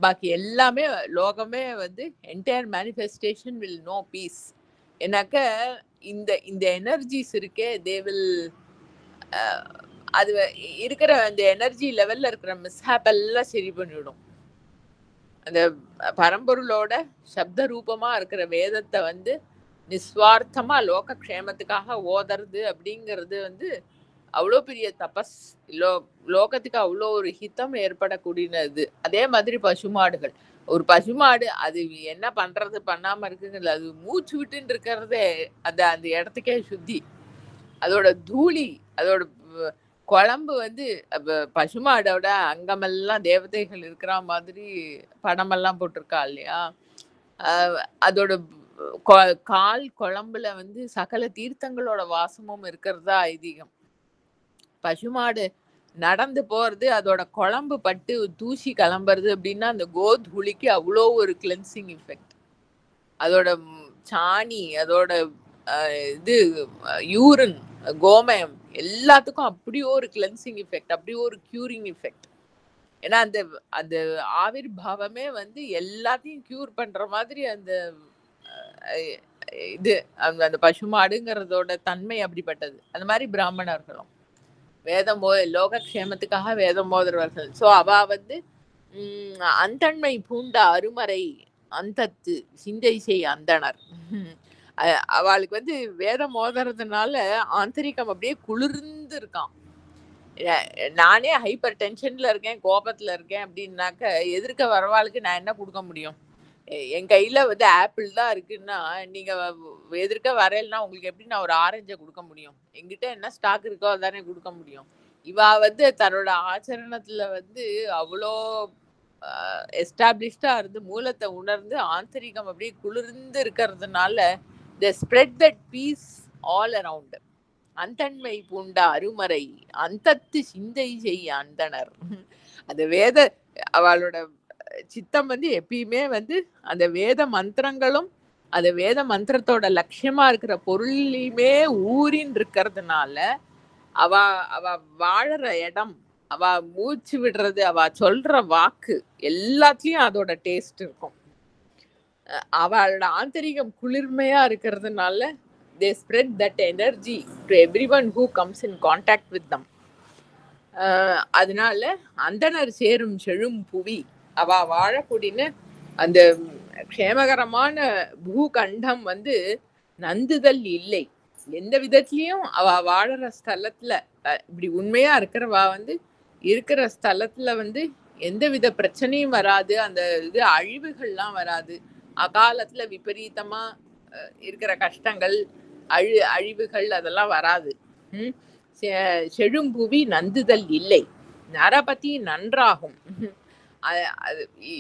பாக்கி எல்லாமே லோகமே வந்து entire manifestation will know peace. ஏன்னாக்க இந்த இந்த எனர்ஜிஸ் இருக்கே, தே வில் அது இருக்கிற அந்த எனர்ஜி லெவல்ல இருக்கிற மிஸ்ஹாப் எல்லாம் சரி பண்ணிவிடும். அந்த பரம்பொருளோட சப்த ரூபமா இருக்கிற வேதத்தை வந்து நிஸ்வார்த்தமா லோக க்ஷேமத்துக்காக ஓதுறது அப்படிங்கிறது வந்து அவ்வளோ பெரிய தபஸ், லோகத்துக்கு அவ்வளோ ஒரு ஹிதம் ஏற்படக்கூடியது. அதே மாதிரி பசுமாடுகள், ஒரு பசுமாடு அது என்ன பண்றது பண்ணாம இருக்குங்கிறது, அது மூச்சு விட்டுன்னு இருக்கிறதே அந்த அந்த இடத்துக்கே சுத்தி. அதோட தூளி, அதோட குழம்பு வந்து பசுமாடோட அங்கமெல்லாம் தேவதைகள் இருக்கிற மாதிரி படமெல்லாம் போட்டிருக்கா இல்லையா. அதோட கால் குழம்புல வந்து சகல தீர்த்தங்களோட வாசமும் இருக்கிறதா ஐதீகம். பசுமாடு நடந்து போறது, அதோட குழம்பு பட்டு தூசி கிளம்புறது அப்படின்னா அந்த கோதூளிக்கு அவ்வளோ ஒரு கிளென்சிங் எஃபெக்ட். அதோட சாணி, அதோட இது யூரின், கோமயம் எல்லாத்துக்கும் அப்படியே ஒரு கிளென்சிங் எஃபெக்ட், அப்படியே ஒரு கியூரிங் எஃபெக்ட். ஏன்னா அந்த அந்த ஆவிர் பாவமே வந்து எல்லாத்தையும் கியூர் பண்ற மாதிரி அந்த இது அந்த பசுமாடுங்கிறதோட தன்மை அப்படிப்பட்டது. அந்த மாதிரி பிராமணர்களும் வேதம் லோகக்ஷேமத்துக்காக வேதம் ஓதுறவர்கள். ஸோ அவ வந்து அந்தண்மை பூண்ட அருமறை அந்தத்து சிந்தை செய் அந்தணர். அவளுக்கு வந்து வேதம் ஓதுறதுனால ஆந்தரிகம் அப்படியே குளிர்ந்து இருக்கான். நானே ஹைப்பர் டென்ஷன்ல இருக்கேன், கோபத்துல இருக்கேன் அப்படின்னாக்க எதிர்க்க வரவாளுக்கு நான் என்ன கொடுக்க முடியும்? என் கையில வந்து ஆப்பிள் தான் இருக்குன்னா நீங்க எதிர்க்க வரையில்னா உங்களுக்கு எப்படி நான் ஒரு ஆரஞ்சை கொடுக்க முடியும்? எங்கிட்ட என்ன ஸ்டாக் இருக்கோ அதானே கொடுக்க முடியும். இவா வந்து தன்னோட ஆச்சரணத்துல வந்து அவ்வளோ எஸ்டாப்ளிஷ்டா இருந்து மூலத்தை உணர்ந்து ஆந்தரிகம் அப்படியே குளிர்ந்து இருக்கிறதுனால they spread that peace all around. அந்தண்மை பூண்ட அருமறை அந்தத்து சிந்தை செய் அந்தணர். அந்த வேத அவளோட சித்தம் வந்து எப்பயுமே வந்து அந்த வேத மந்திரங்களும் அந்த வேத மந்திரத்தோட லட்சியமா இருக்கிற பொருளையுமே ஊறின்னு இருக்கிறதுனால அவ அவ வாழற இடம், அவ மூச்சு விடுறது, அவ சொல்ற வாக்கு எல்லாத்துலயும் அதோட டேஸ்ட் இருக்கும். அவளோட ஆந்தரிகம் குளிர்மையா இருக்கிறதுனால they spread that energy to everyone who comes in contact with them. அதனால அந்தணர் சேரும் செழும் புவி, அவ வாழக்கூடிய அந்த க்ஷேமகரமான பூகண்டம் வந்து நந்துதல் இல்லை. எந்த விதத்திலையும் அவ வாழற ஸ்தலத்துல இப்படி உண்மையா இருக்கிறவா வந்து இருக்கிற ஸ்தலத்துல வந்து எந்த வித பிரச்சனையும் வராது, அந்த இது அழிவுகள்லாம் வராது. அகாலத்துல விபரீதமா இருக்கிற கஷ்டங்கள் அழிவுகள் அதெல்லாம் வராது. செழும்புவி நந்துதல் இல்லை நரபதி நன்றாகும்.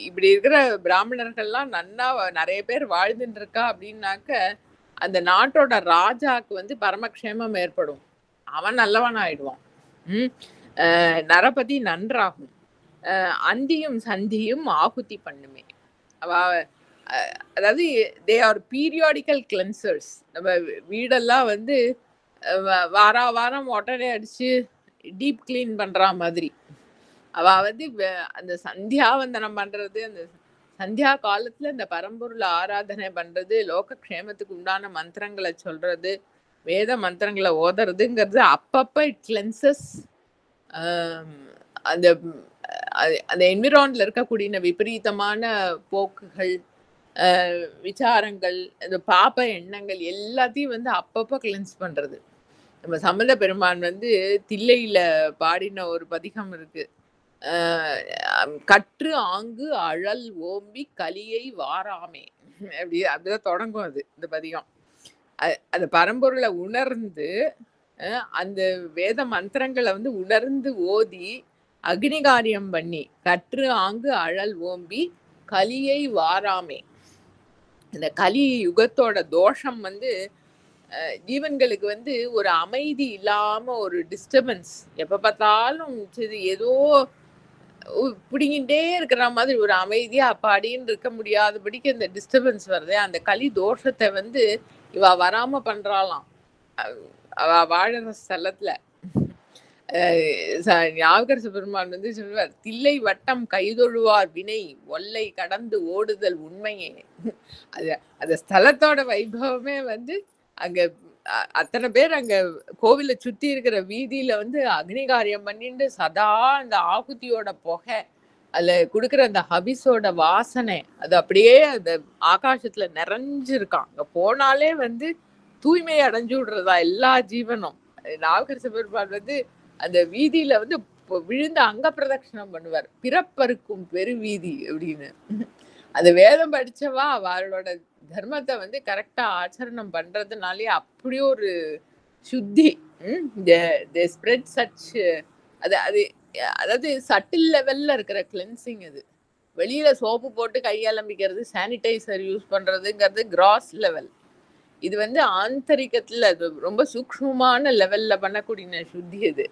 இப்படி இருக்கிற பிராமணர்கள்லாம் நன்னா நிறைய பேர் வாழ்ந்துட்டு இருக்கா அப்படின்னாக்க அந்த நாட்டோட ராஜாக்கு வந்து பரமக்ஷேமம் ஏற்படும். அவன் நல்லவன் ஆயிடுவான். நரபதி நன்றாகும். அந்தியும் சந்தியும் ஆகுதி பண்ணுமே. அவ அதாவது தே ஆர் பீரியாடிக்கல் கிளென்சர்ஸ். நம்ம வீடெல்லாம் வந்து வாரம் உடனே அடிச்சு டீப் கிளீன் பண்ற மாதிரி. அவ வந்து அந்த சந்தியாவந்தனம் பண்றது, அந்த சந்தியா காலத்துல இந்த பரம்பொருளை ஆராதனை பண்றது, லோக க்ஷேமத்துக்கு உண்டான மந்திரங்களை சொல்றது, வேத மந்திரங்களை ஓதுறதுங்கிறது அப்பப்ப இட் கிளென்சஸ் அந்த அந்த என்விரான்ல இருக்கக்கூடிய விபரீதமான போக்குகள், விசாரங்கள், இந்த பாப்ப எண்ணங்கள் எல்லாத்தையும் வந்து அப்பப்ப கிளென்ஸ் பண்றது. நம்ம சம்பந்த பெருமான் வந்து தில்லையில பாடின ஒரு பதிகம் இருக்கு. கற்று ஆங்கு அழல் ஓம்பி கலியை வாராமே அப்படி அப்படிதான் தொடங்கும் அது இந்த பதிகம். அந்த பரம்பொருளை உணர்ந்து அந்த வேத மந்திரங்களை வந்து உணர்ந்து ஓதி அக்னிகாரியம் பண்ணி கற்று ஆங்கு அழல் ஓம்பி கலியை வாராமே. இந்த கலி யுகத்தோட தோஷம் வந்து ஜீவன்களுக்கு வந்து ஒரு அமைதி இல்லாம ஒரு டிஸ்டர்பன்ஸ், எப்ப பார்த்தாலும் சரி ஏதோ பிடிங்கிட்டே இருக்கிற மாதிரி ஒரு அமைதியா அப்பாடின்னு இருக்க முடியாதபடிக்கு இந்த டிஸ்டர்பன்ஸ் வருது. அந்த கலி தோஷத்தை வந்து இவ வராம பண்றாளாம் அவ வாழற ஸ்தலத்துல. ஞாபகர் பெருமான் வந்து சொல்லுவார், தில்லை வட்டம் கைதொழுவார் வினை ஒல்லை கடந்து ஓடுதல் உண்மையே. அந்த ஸ்தலத்தோட வைபவமே வந்து அங்க அத்தனை பேர் அங்க கோவிலை சுத்தி இருக்கிற வீதியில வந்து அக்னிகாரியம் பண்ணிட்டு சதா அந்த ஆகுதியோட புகை, அதுல கொடுக்குற அந்த ஹபிஸோட வாசனை அது அப்படியே அந்த ஆகாசத்துல நிறைஞ்சிருக்கான். அங்க போனாலே வந்து தூய்மை அடைஞ்சு விடுறதா எல்லா ஜீவனும். நாகர் சிவபெருமான் வந்து அந்த வீதியில வந்து விழுந்து அங்க பிரதட்சணம் பண்ணுவார், பிறப்பருக்கும் பெருவீதி அப்படின்னு. அந்த வேதம் படிச்சவா அவளோட தர்மத்தை வந்து கரெக்டா ஆச்சரணம் பண்றதுனாலே அப்படி ஒரு சுத்தி. ஸ்ப்ரெட் சச் அது அது அதாவது சட்டில் லெவல்ல இருக்கிற கிளென்சிங். அது வெளியில சோப்பு போட்டு கையலம்பிக்கிறது, சானிடைசர் யூஸ் பண்றதுங்கிறது கிராஸ் லெவல். இது வந்து ஆந்தரிகத்துல அது ரொம்ப சூக்ஷ்மமான லெவல்ல பண்ணக்கூடிய சுத்தி அது.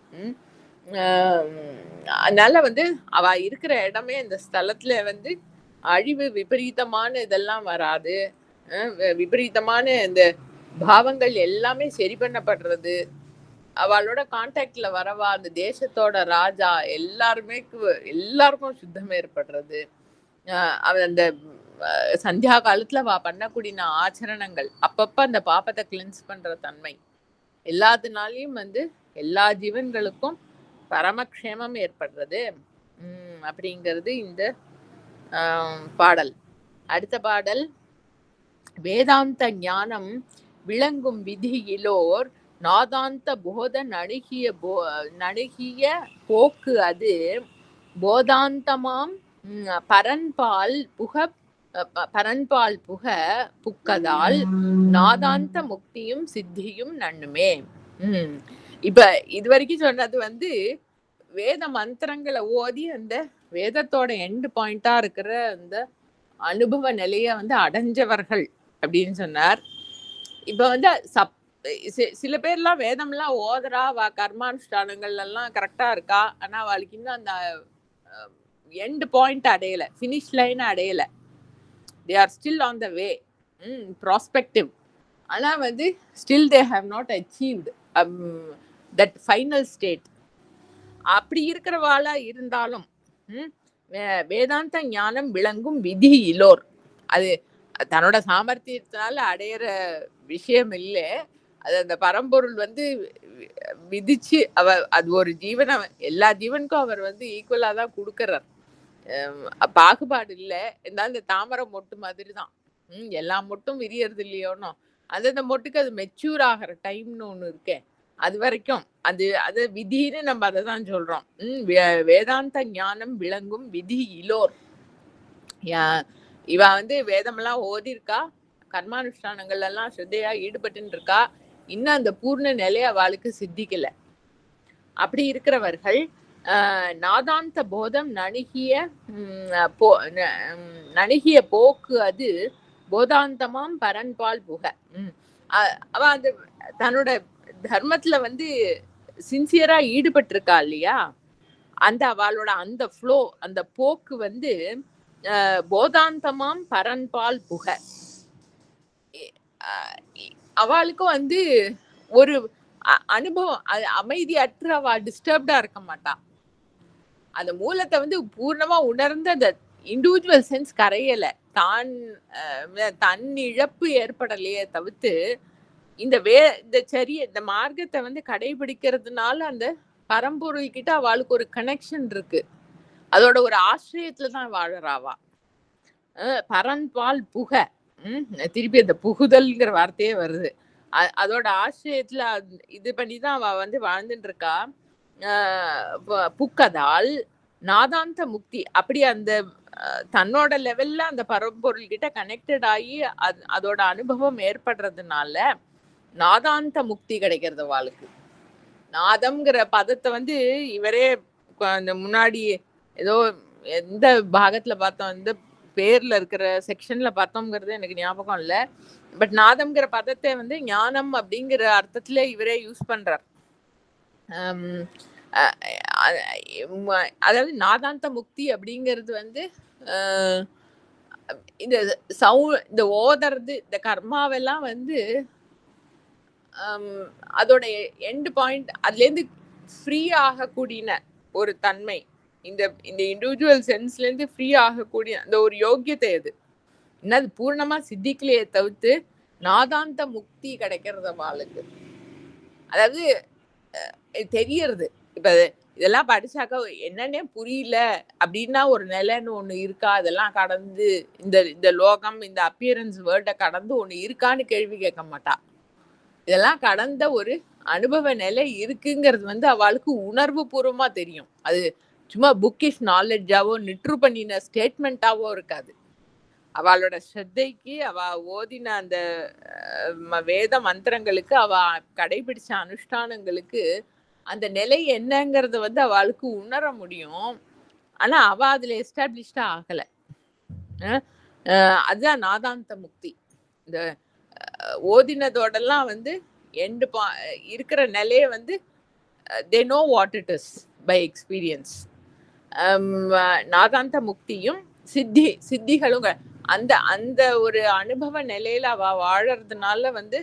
அதனால வந்து அவ இருக்கிற இடமே இந்த ஸ்தலத்துல வந்து அழிவு விபரீதமான இதெல்லாம் வராது. விபரீதமான இந்த பாவங்கள் எல்லாமே சரி பண்ணப்படுறது. அவளோட கான்டாக்ட்ல வரவா அந்த தேசத்தோட ராஜா எல்லாருக்கும் சுத்தம் ஏற்படுறது. அந்த சந்தியா காலத்துல பண்ணக்கூடிய ஆச்சரணங்கள் அப்பப்ப அந்த பாப்பத்தை கிளென்ஸ் பண்ற தன்மை எல்லாத்தினாலையும் வந்து எல்லா ஜீவன்களுக்கும் பரமக்ஷேமம் ஏற்படுறது அப்படிங்கிறது இந்த பாடல். அடுத்த பாடல், வேதாந்த ஞானம் விளங்கும் விதியிலோர் நாதாந்த போத நணுகிய போக்கு அது போதாந்தமாம் பரன்பால் புக்கதால் நாதாந்த முக்தியும் சித்தியும் நண்ணுமே. இப்ப இதுவரைக்கும் சொன்னது வந்து வேத மந்திரங்களை ஓதி அந்த வேதத்தோட எண்ட் பாயிண்டா இருக்கிற அந்த அனுபவ நிலைய வந்து அடைஞ்சவர்கள் அப்படின்னு சொன்னார். இப்ப வந்து சில பேர்லாம் வேதம்லாம் ஓதுறா, கர்மானுஷ்டானங்கள் எல்லாம் கரெக்டா இருக்கா, ஆனா அவளுக்கு இன்னும் அந்த எண்ட் பாயிண்ட் அடையல, ஃபினிஷ் லைன் அடையல. they are still on the way, prospective. ஆனா வந்து still they have not achieved that final state. அப்படி இருக்கிறவாளா இருந்தாலும் வேதாந்த ஞானம் விளங்கும் விதி இலோர், அது தன்னோட சாமர்த்தியத்தினால அடையிற விஷயம் இல்லை. அது அந்த பரம்பொருள் வந்து விதிச்சு அது ஒரு ஜீவனை எல்லா ஜீவனுக்கும் அவர் வந்து ஈக்குவலா தான் கொடுக்கறார். பாகுபாடு இல்லை. இருந்தாலும் இந்த தாமரை மொட்டு மாதிரி தான் எல்லா மொட்டும் விரியறது இல்லையோனோ, அந்தந்த மொட்டுக்கு அது மெச்சூர் ஆகிற டைம்னு ஒண்ணு இருக்கேன். அது வரைக்கும் அது விதின்னு நம்ம அதை தான் சொல்றோம். வேதாந்த ஞானம் விளங்கும் விதி இலோர். இவ வந்து வேதமெல்லாம் ஓதிருக்கா, கர்மானுஷ்டானங்கள் எல்லாம் ஸ்ரத்தையா ஈடுபட்டு இருக்கா, இன்னும் அந்த பூர்ண நிலைய அவளுக்கு சித்திக்கல. அப்படி இருக்கிறவர்கள் நாதாந்த போதம் நணுகிய போக்கு அது போதாந்தமாம் பரன்பால் புக. அவ அந்த தன்னோட தர்மத்துல வந்து சின்சியரா ஈடுபட்டிருக்கா இல்லையா, அந்த அவளோட அந்த ஃப்ளோ, அந்த போக்கு வந்து போதாந்தமாம் பரன்பால் புக. அவளுக்கும் வந்து ஒரு அனுபவம், அமைதியற்ற அவ டிஸ்டர்ப்டா இருக்க மாட்டா. அந்த மூலத்தை வந்து பூர்ணமா உணர்ந்த அந்த இண்டிவிஜுவல் சென்ஸ் கரையல, தன் இழப்பு ஏற்படலையே தவிர்த்து இந்த இந்த மார்க்கத்தை வந்து கடைபிடிக்கிறதுனால அந்த பரம்பொருள் கிட்ட அவளுக்கு ஒரு கனெக்ஷன் இருக்கு. அதோட ஒரு ஆசிரியத்துலதான் வாழறாவா. பரன்பால் புக, திருப்பி அந்த புகுதல்ங்கிற வார்த்தையே வருது. அதோட ஆசிரியத்துல இது பண்ணிதான் அவ வந்து வாழ்ந்துட்டு இருக்கா. புக்கதால் நாதாந்த முக்தி, அப்படி அந்த தன்னோட லெவல்ல அந்த பரம்பொருள் கிட்ட கனெக்டட் ஆகி அதோட அனுபவம் ஏற்படுறதுனால நாதாந்த முக்தி கிடைக்கிறது அவளுக்கு. நாதம்ங்கிற பதத்தை வந்து இவரே முன்னாடி ஏதோ எந்த பாகத்துல பார்த்தோம், எந்த பேர்ல இருக்கிற செக்ஷன்ல பார்த்தோம்ங்கிறது எனக்கு ஞாபகம் இல்லை. பட் நாதம்ங்கிற பதத்தை வந்து ஞானம் அப்படிங்கிற அர்த்தத்துல இவரே யூஸ் பண்றார். அதாவது நாதாந்த முக்தி அப்படிங்கிறது வந்து இந்த ஓதுறது, இந்த கர்மாவெல்லாம் வந்து அதோட எண்ட் பாயிண்ட், அதுல இருந்து ஃப்ரீ ஆகக்கூடிய ஒரு தன்மை, இந்த இண்டிவிஜுவல் சென்ஸ்ல இருந்து ஃப்ரீ ஆகக்கூடிய அந்த ஒரு யோக்கியத்தை எது என்ன, அது பூர்ணமா சித்திக்கலையே தவிர்த்து நாதாந்த முக்தி கிடைக்கிறது அவளுக்கு. அதாவது தெரியறது. இப்ப இதெல்லாம் படிச்சாக்கா என்னன்னே புரியல அப்படின்னா ஒரு நிலைன்னு ஒண்ணு இருக்கா, அதெல்லாம் கடந்து இந்த லோகம், இந்த அப்பியரன்ஸ் வேர்ல்ட கடந்து ஒண்ணு இருக்கான்னு கேள்வி கேட்க மாட்டா. இதெல்லாம் கடந்த ஒரு அனுபவ நிலை இருக்குங்கிறது வந்து அவளுக்கு உணர்வு பூர்வமா தெரியும். அது சும்மா புக்கிஷ் நாலேஜாவோ நிட்ரு பண்ணின ஸ்டேட்மெண்டாவோ இருக்காது. அவளோட ஸ்ரத்தைக்கு, அவ ஓதின அந்த வேத மந்திரங்களுக்கு, அவ கடைபிடிச்ச அனுஷ்டானங்களுக்கு அந்த நிலை என்னங்கிறத வந்து அவளுக்கு உணர முடியும். ஆனா அவ அதுல எஸ்டாப்ளிஷ்டா ஆகல. அதுதான் நாதாந்த முக்தி. இந்த ஓதினதோடெல்லாம் வந்து இருக்கிற நிலைய வந்து they know what it is by experience. நாதாந்த முக்தியும் சித்திகளும் அந்த ஒரு அனுபவ நிலையில அவ வாழறதுனால வந்து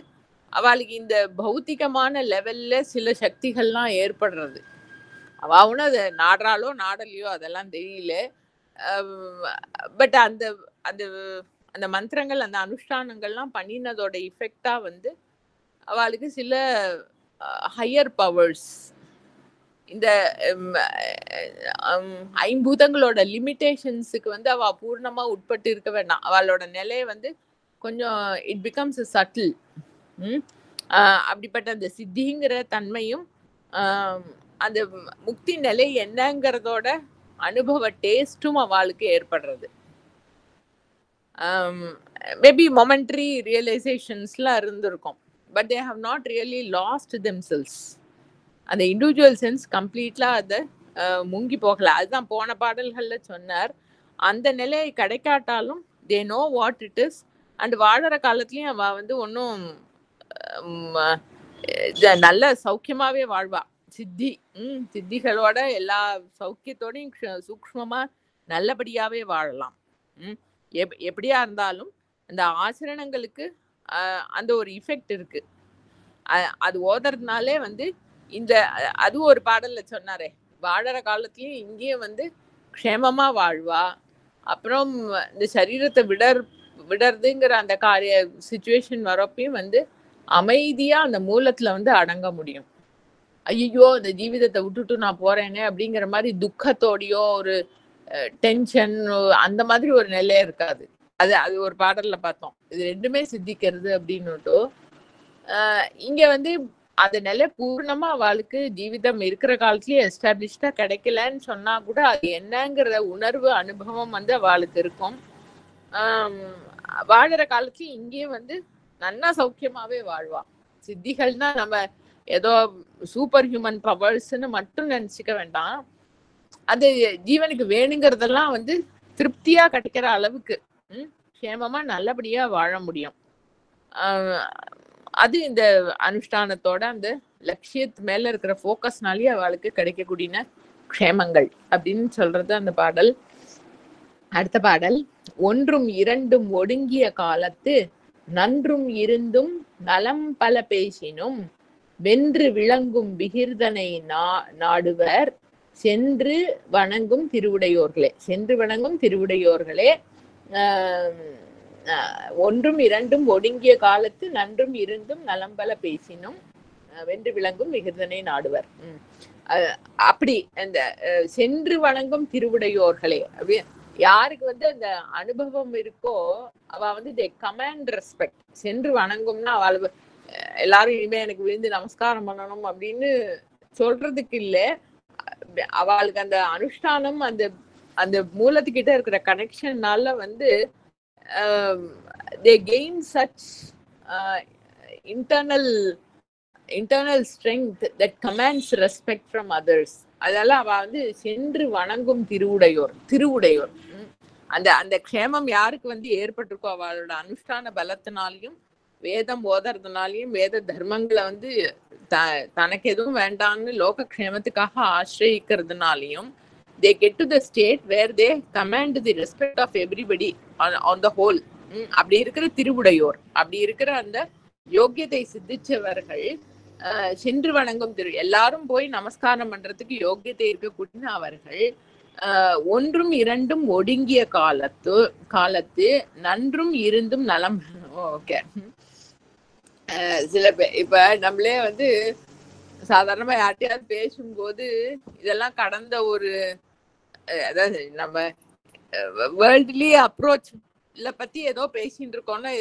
அவளுக்கு இந்த பௌத்திகமான லெவல்ல சில சக்திகள்லாம் ஏற்படுறது. அவ ஒன்னும் அதை நாடுறாளோ நாடலையோ அதெல்லாம் தெரியல. பட் அந்த அந்த அந்த மந்திரங்கள், அந்த அனுஷ்டானங்கள்லாம் பண்ணினதோட இஃபெக்டா வந்து அவளுக்கு சில ஹையர் பவர்ஸ், இந்த ஐம்பூதங்களோட லிமிட்டேஷன்ஸுக்கு வந்து அவ பூர்ணமா உட்பட்டு இருக்க வேண்டாம். அவளோட நிலையை வந்து கொஞ்சம் இட் பிகம்ஸ் சட்டில். அப்படிப்பட்ட அந்த சித்திங்கிற தன்மையும் அந்த முக்தி நிலை என்னங்கிறதோட அனுபவ டேஸ்டும் அவளுக்கு ஏற்படுறது. மேபி மொமெண்ட்ரி ரியலைசேஷன்ஸ்லாம் இருந்திருக்கும், but they have not really lost themselves. அந்த இண்டிவிஜுவல் சென்ஸ் கம்ப்ளீட்லா அதை முங்கி போகல. அதுதான் போன பாடல்கள்ல சொன்னார். அந்த நிலையை கிடைக்காட்டாலும் they know what it is. And வாழற காலத்துலயும் அவ வந்து ஒன்றும் நல்ல சௌக்கியமாவே வாழ்வா. சித்திகளோட எல்லா சௌக்கியத்தோடையும் சூக்ஷ்மமா நல்லபடியாவே வாழலாம். எப்படியா இருந்தாலும் அந்த ஆச்சரணங்களுக்கு அந்த ஒரு இஃபெக்ட் இருக்கு. அது ஓதுறதுனாலே வந்து அது ஒரு பாடல்ல சொன்னாரே, வாழற காலத்திலயும் இங்கேயும் வந்து க்ஷேமமா வாழ்வா. அப்புறம் இந்த சரீரத்தை விடறதுங்கிற அந்த சிச்சுவேஷன் வரப்பையும் வந்து அமைதியா அந்த மூலத்துல வந்து அடங்க முடியும். ஐயோ இந்த ஜீவிதத்தை விட்டுட்டு நான் போறேனே அப்படிங்கிற மாதிரி துக்கத்தோடையோ ஒரு டென்ஷன் அந்த மாதிரி ஒரு நிலையே இருக்காது. அது ஒரு பாடல்ல பார்த்தோம். இது ரெண்டுமே சித்திக்கிறது அப்படின்னுட்டு இங்க வந்து அந்த நிலை பூர்ணமா அவளுக்கு ஜீவிதம் இருக்கிற காலத்துலயே எஸ்டாப்ளிஷ்டா கிடைக்கலன்னு சொன்னா கூட அது என்னங்கிற உணர்வு அனுபவம் வந்து அவளுக்கு இருக்கும். வாழற காலத்துலயும் இங்கேயும் வந்து நல்லா சௌக்கியமாவே வாழ்வா. சித்திகள்னா நம்ம ஏதோ சூப்பர் ஹியூமன் பவர்ஸ்ன்னு மட்டும் நினைச்சுக்க வேண்டாம். அது ஜீவனுக்கு வேணுங்கிறதெல்லாம் வந்து திருப்தியா கிடைக்கிற அளவுக்கு க்ஷேமமா நல்லபடியா வாழ முடியும். அது இந்த அனுஷ்டானத்தோட அந்த லட்சியத்து மேல இருக்கிற போக்கஸ்னாலேயே அவளுக்கு கிடைக்கக்கூடிய க்ஷேமங்கள் அப்படின்னு சொல்றது அந்த பாடல். அடுத்த பாடல், ஒன்றும் இரண்டும் ஒடுங்கிய காலத்து நன்றும் இருந்தும் நலம் பல பேசினும் வென்று விளங்கும் விகிர்தனை நாடுவர் சென்று வணங்கும் திருவுடையோர்களே. சென்று வணங்கும் திருவுடையோர்களே, ஒன்றும் இரண்டும் ஒடுங்கிய காலத்து நன்றும் இருந்தும் நலம்பல பேசினும் வென்று விளங்கும் விகிர்தனை நாடுவர். அப்படி அந்த சென்று வணங்கும் திருவுடையோர்களே, அப்படி யாருக்கு வந்து அந்த அனுபவம் இருக்கோ அவ வந்து தே கமாண்ட் ரெஸ்பெக்ட். சென்று வணங்கும்னா அவள் எல்லாரும் இனிமே எனக்கு விழுந்து நமஸ்காரம் பண்ணணும் அப்படின்னு சொல்றதுக்கு இல்ல, அவளுக்கு அந்த அனுஷ்டானம் அந்த அந்த மூலத்துக்கிட்ட இருக்கிற கனெக்ஷன்னால வந்து they gain such internal strength that commands respect from others. அதனால அவ வந்து சென்று வணங்கும் திருவுடையோர் அந்த அந்த க்ஷேமம் யாருக்கு வந்து ஏற்பட்டிருக்கோ அவளோட அனுஷ்டான பலத்தினாலையும் வேதம் ஓதுறதுனாலையும் வேத தர்மங்களை வந்து தனக்கு எதுவும் வேண்டாம்னு லோக க்ஷேமத்துக்காக ஆசிரியிக்கிறதுனாலையும் they get to the state where they command the respect of everybody on the whole. அப்படி இருக்கிற திருவுடையோர், அப்படி இருக்கிற அந்த யோக்கியத்தை சித்திச்சவர்கள் சென்று வணங்கும் எல்லாரும் போய் நமஸ்காரம் பண்றதுக்கு யோக்கியத்தை இருக்கக்கூடிய அவர்கள் ஒன்றும் இரண்டும் ஒடுங்கிய காலத்து நன்றும் இருந்தும் நலம். ஓகே, சில பேர் இப்ப நம்மளே வந்து சாதாரணமா யார்ட்டையாவது பேசும்போது இதெல்லாம் கடந்த ஒரு, அதாவது நம்ம வேர்ல்ட்லி அப்ரோச்ல பத்தி ஏதோ பேசிட்டு இருக்கோம்னா,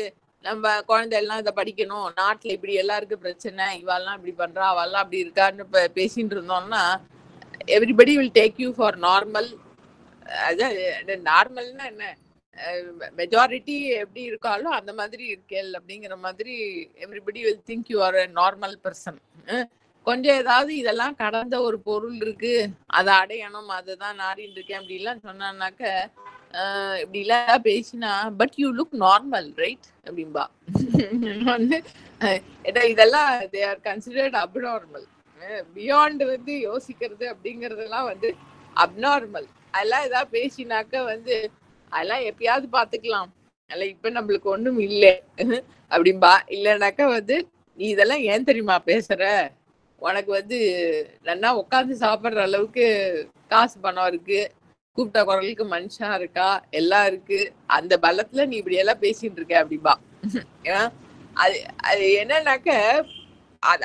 நம்ம குழந்தை எல்லாம் இதை படிக்கணும், நாட்டுல இப்படி எல்லாருக்கும் பிரச்சனை, இவாள்லாம் இப்படி பண்றா அவெல்லாம் அப்படி இருக்கான்னு பேசிட்டு இருந்தோம்னா everybody will take you for normal. அதாவது நார்மல்னா என்ன, மெஜாரிட்டி எப்படி இருக்காலோ அந்த மாதிரி இருக்கேல் அப்படிங்கிற மாதிரி everybody will think you are a normal person. கொஞ்சம் ஏதாவது இதெல்லாம் கடந்த ஒரு பொருள் இருக்கு, அதை அடையணும், அதுதான் நாரின்னு இருக்கேன் அப்படிலாம் சொன்னாக்க இப்படி எல்லாம் பேசினா but you look normal right அப்படின்பா. வந்து இதெல்லாம் they are considered abnormal. Beyond வந்து யோசிக்கிறது அப்படிங்கறதெல்லாம் வந்து அப்நார்மல். அதெல்லாம் ஏதாவது பேசினாக்க வந்து அதெல்லாம் எப்பயாவது பாத்துக்கலாம், அதெல்லாம் இப்ப நம்மளுக்கு ஒண்ணும் இல்லை அப்படின்பா. இல்லைனாக்கா வந்து நீ இதெல்லாம் ஏன் தெரியுமா பேசுற, உனக்கு வந்து நல்லா உட்காந்து சாப்பிட்ற அளவுக்கு காசு பணம் இருக்கு, கூப்பிட்ட குரலுக்கு மனுஷா இருக்கா, எல்லாம் இருக்கு, அந்த பலத்துல நீ இப்படி எல்லாம் பேசிட்டு இருக்க அப்படின்பா. அது அது என்னன்னாக்க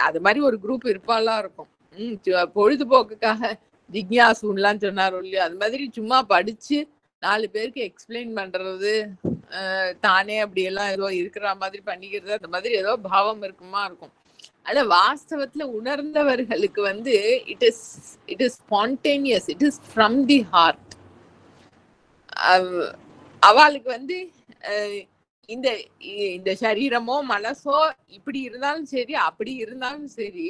அது மாதிரி ஒரு குரூப் இருப்பாலாம் இருக்கும். பொழுதுபோக்குக்காக ஜிக்யாசுன்லாம் சொன்னாரோ இல்லையோ, அது மாதிரி சும்மா படிச்சு 4 பேருக்கு எக்ஸ்பிளைன் பண்றது, தானே அப்படி எல்லாம் ஏதோ இருக்கிற மாதிரி பண்ணிக்கிறது, அந்த மாதிரி ஏதோ பாவம் இருக்கும். ஆனா வாஸ்தவத்துல உணர்ந்தவர்களுக்கு வந்து it is spontaneous, it is from the heart. அவளுக்கு வந்து இந்த இந்த சரீரமோ மனசோ இப்படி இருந்தாலும் சரி அப்படி இருந்தாலும் சரி,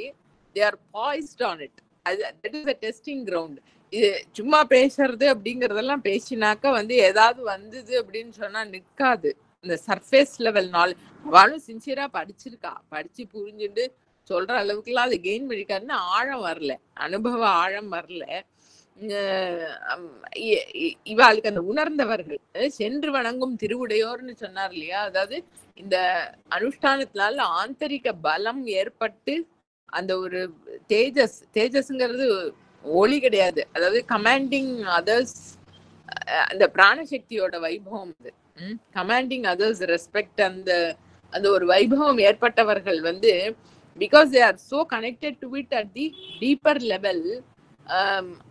they are poised on it. that is a testing ground. இது சும்மா பேசுறது அப்படிங்கறதெல்லாம் பேசினாக்க வந்து ஏதாவது வந்தது அப்படின்னு சொன்னா நிக்காது. இந்த சர்ஃபேஸ் லெவல் நாலேஜ் அவளும் சின்சியரா படிச்சிருக்கா, படிச்சு புரிஞ்சுட்டு சொல்ற அளவுக்குலாம் அது கெயின் பண்ணிருக்காருன்னு ஆழம் வரல, அனுபவ ஆழம் வரல. இவாளுக்கு அந்த உணர்ந்தவர்கள் சென்று வணங்கும் திருவுடையோர்னு சொன்னார் இல்லையா, அதாவது இந்த அனுஷ்டானத்தினால ஆந்தரிக பலம் ஏற்பட்டு அந்த ஒரு தேஜஸ்ங்கிறது ஒளி கிடையாது, அதாவது கமாண்டிங் அதர்ஸ், அந்த பிராணசக்தியோட வைபவம் அது. கமாண்டிங் அதர்ஸ் ரெஸ்பெக்ட், அந்த அந்த ஒரு வைபவம் ஏற்பட்டவர்கள் வந்து because they are so connected to it at the deeper level.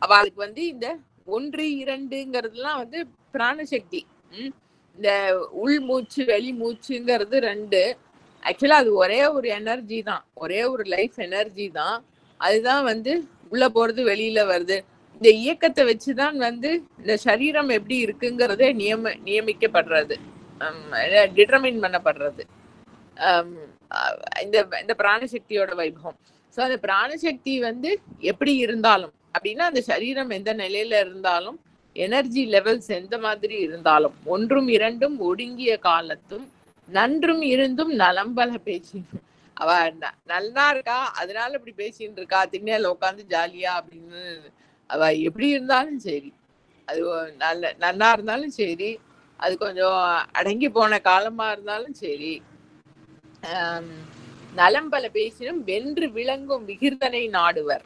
அவளுக்கு வந்து இந்த 1 2ங்கிறதுலாம் வந்து பிராணசக்தி, இந்த உள் மூச்சு வெளி மூச்சுங்கிறது 2. ஆக்சுவலா அது ஒரே ஒரு எனர்ஜி தான், ஒரே ஒரு லைஃப் எனர்ஜி தான். அதுதான் வந்து உள்ள போறது வெளியில வருது. இந்த இயக்கத்தை வச்சுதான் வந்து இந்த சரீரம் எப்படி இருக்குங்கிறதே நியமிக்கப்படுறது, டிட்டர்மைன் பண்ணப்படுறது இந்த பிராணசக்தியோட வைபவம். ஸோ அந்த பிராணசக்தி வந்து எப்படி இருந்தாலும் அப்படின்னா அந்த சரீரம் எந்த நிலையில இருந்தாலும் எனர்ஜி லெவல்ஸ் எந்த மாதிரி இருந்தாலும் ஒன்றும் இரண்டும் ஒடுங்கிய காலத்தும் நன்றும் இருந்தும் நலம்பல பேச்சு. அவ நல்லா இருக்கா, அதனால இப்படி பேசிட்டு இருக்கா, திண்ணையில உட்காந்து ஜாலியா அப்படின்னு. அவ எப்படி இருந்தாலும் சரி, அது நல்லா இருந்தாலும் சரி, அது கொஞ்சம் அடங்கி போன காலமா இருந்தாலும் சரி, நலம் பல பேசினும் வென்று விளங்கும் விகிர்தனை நாடுவர்.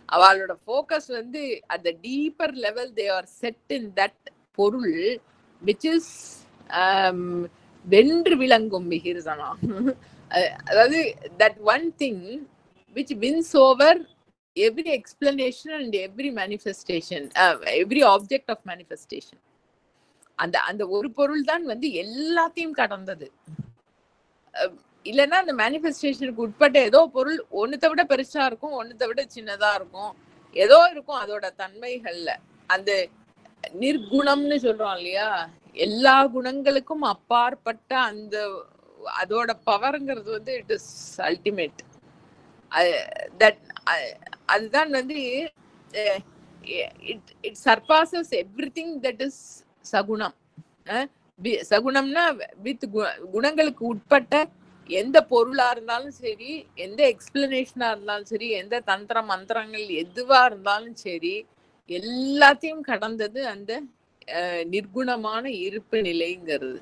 அவளோட ஃபோக்கஸ் வந்து at the deeper level they are set in that பொருள் which is வென்று விளங்கும் விகிர்தனா. அதாவது that one thing which wins over every explanation and every manifestation, every object of manifestation. அந்த அந்த ஒரு பொருள் தான் வந்து எல்லாத்தையும் கடந்தது. இல்லைன்னா அந்த மேனிஃபெஸ்டேஷனுக்கு உட்பட்ட ஏதோ பொருள் ஒன்னுத்தை விட பெருசா இருக்கும், ஒன்னுத்தை விட சின்னதா இருக்கும், ஏதோ இருக்கும் அதோட தன்மைகள்ல. அந்த நிர்குணம்னு சொல்றோம் இல்லையா, எல்லா குணங்களுக்கும் அப்பாற்பட்ட அந்த அதோட பவர்ங்கிறது வந்து இட் இஸ் அல்டிமேட். அதுதான் வந்து it surpasses everything that is சகுணம். சகுணம்னா வித் குணங்களுக்கு உட்பட்ட எந்த பொருளா இருந்தாலும் சரி, எந்த எக்ஸ்பிளனேஷனா இருந்தாலும் சரி, எந்த தந்திர மந்திரங்கள் எதுவா இருந்தாலும் சரி, எல்லாத்தையும் கடந்தது அந்த நிர்குணமான இருப்பு நிலைங்கிறது.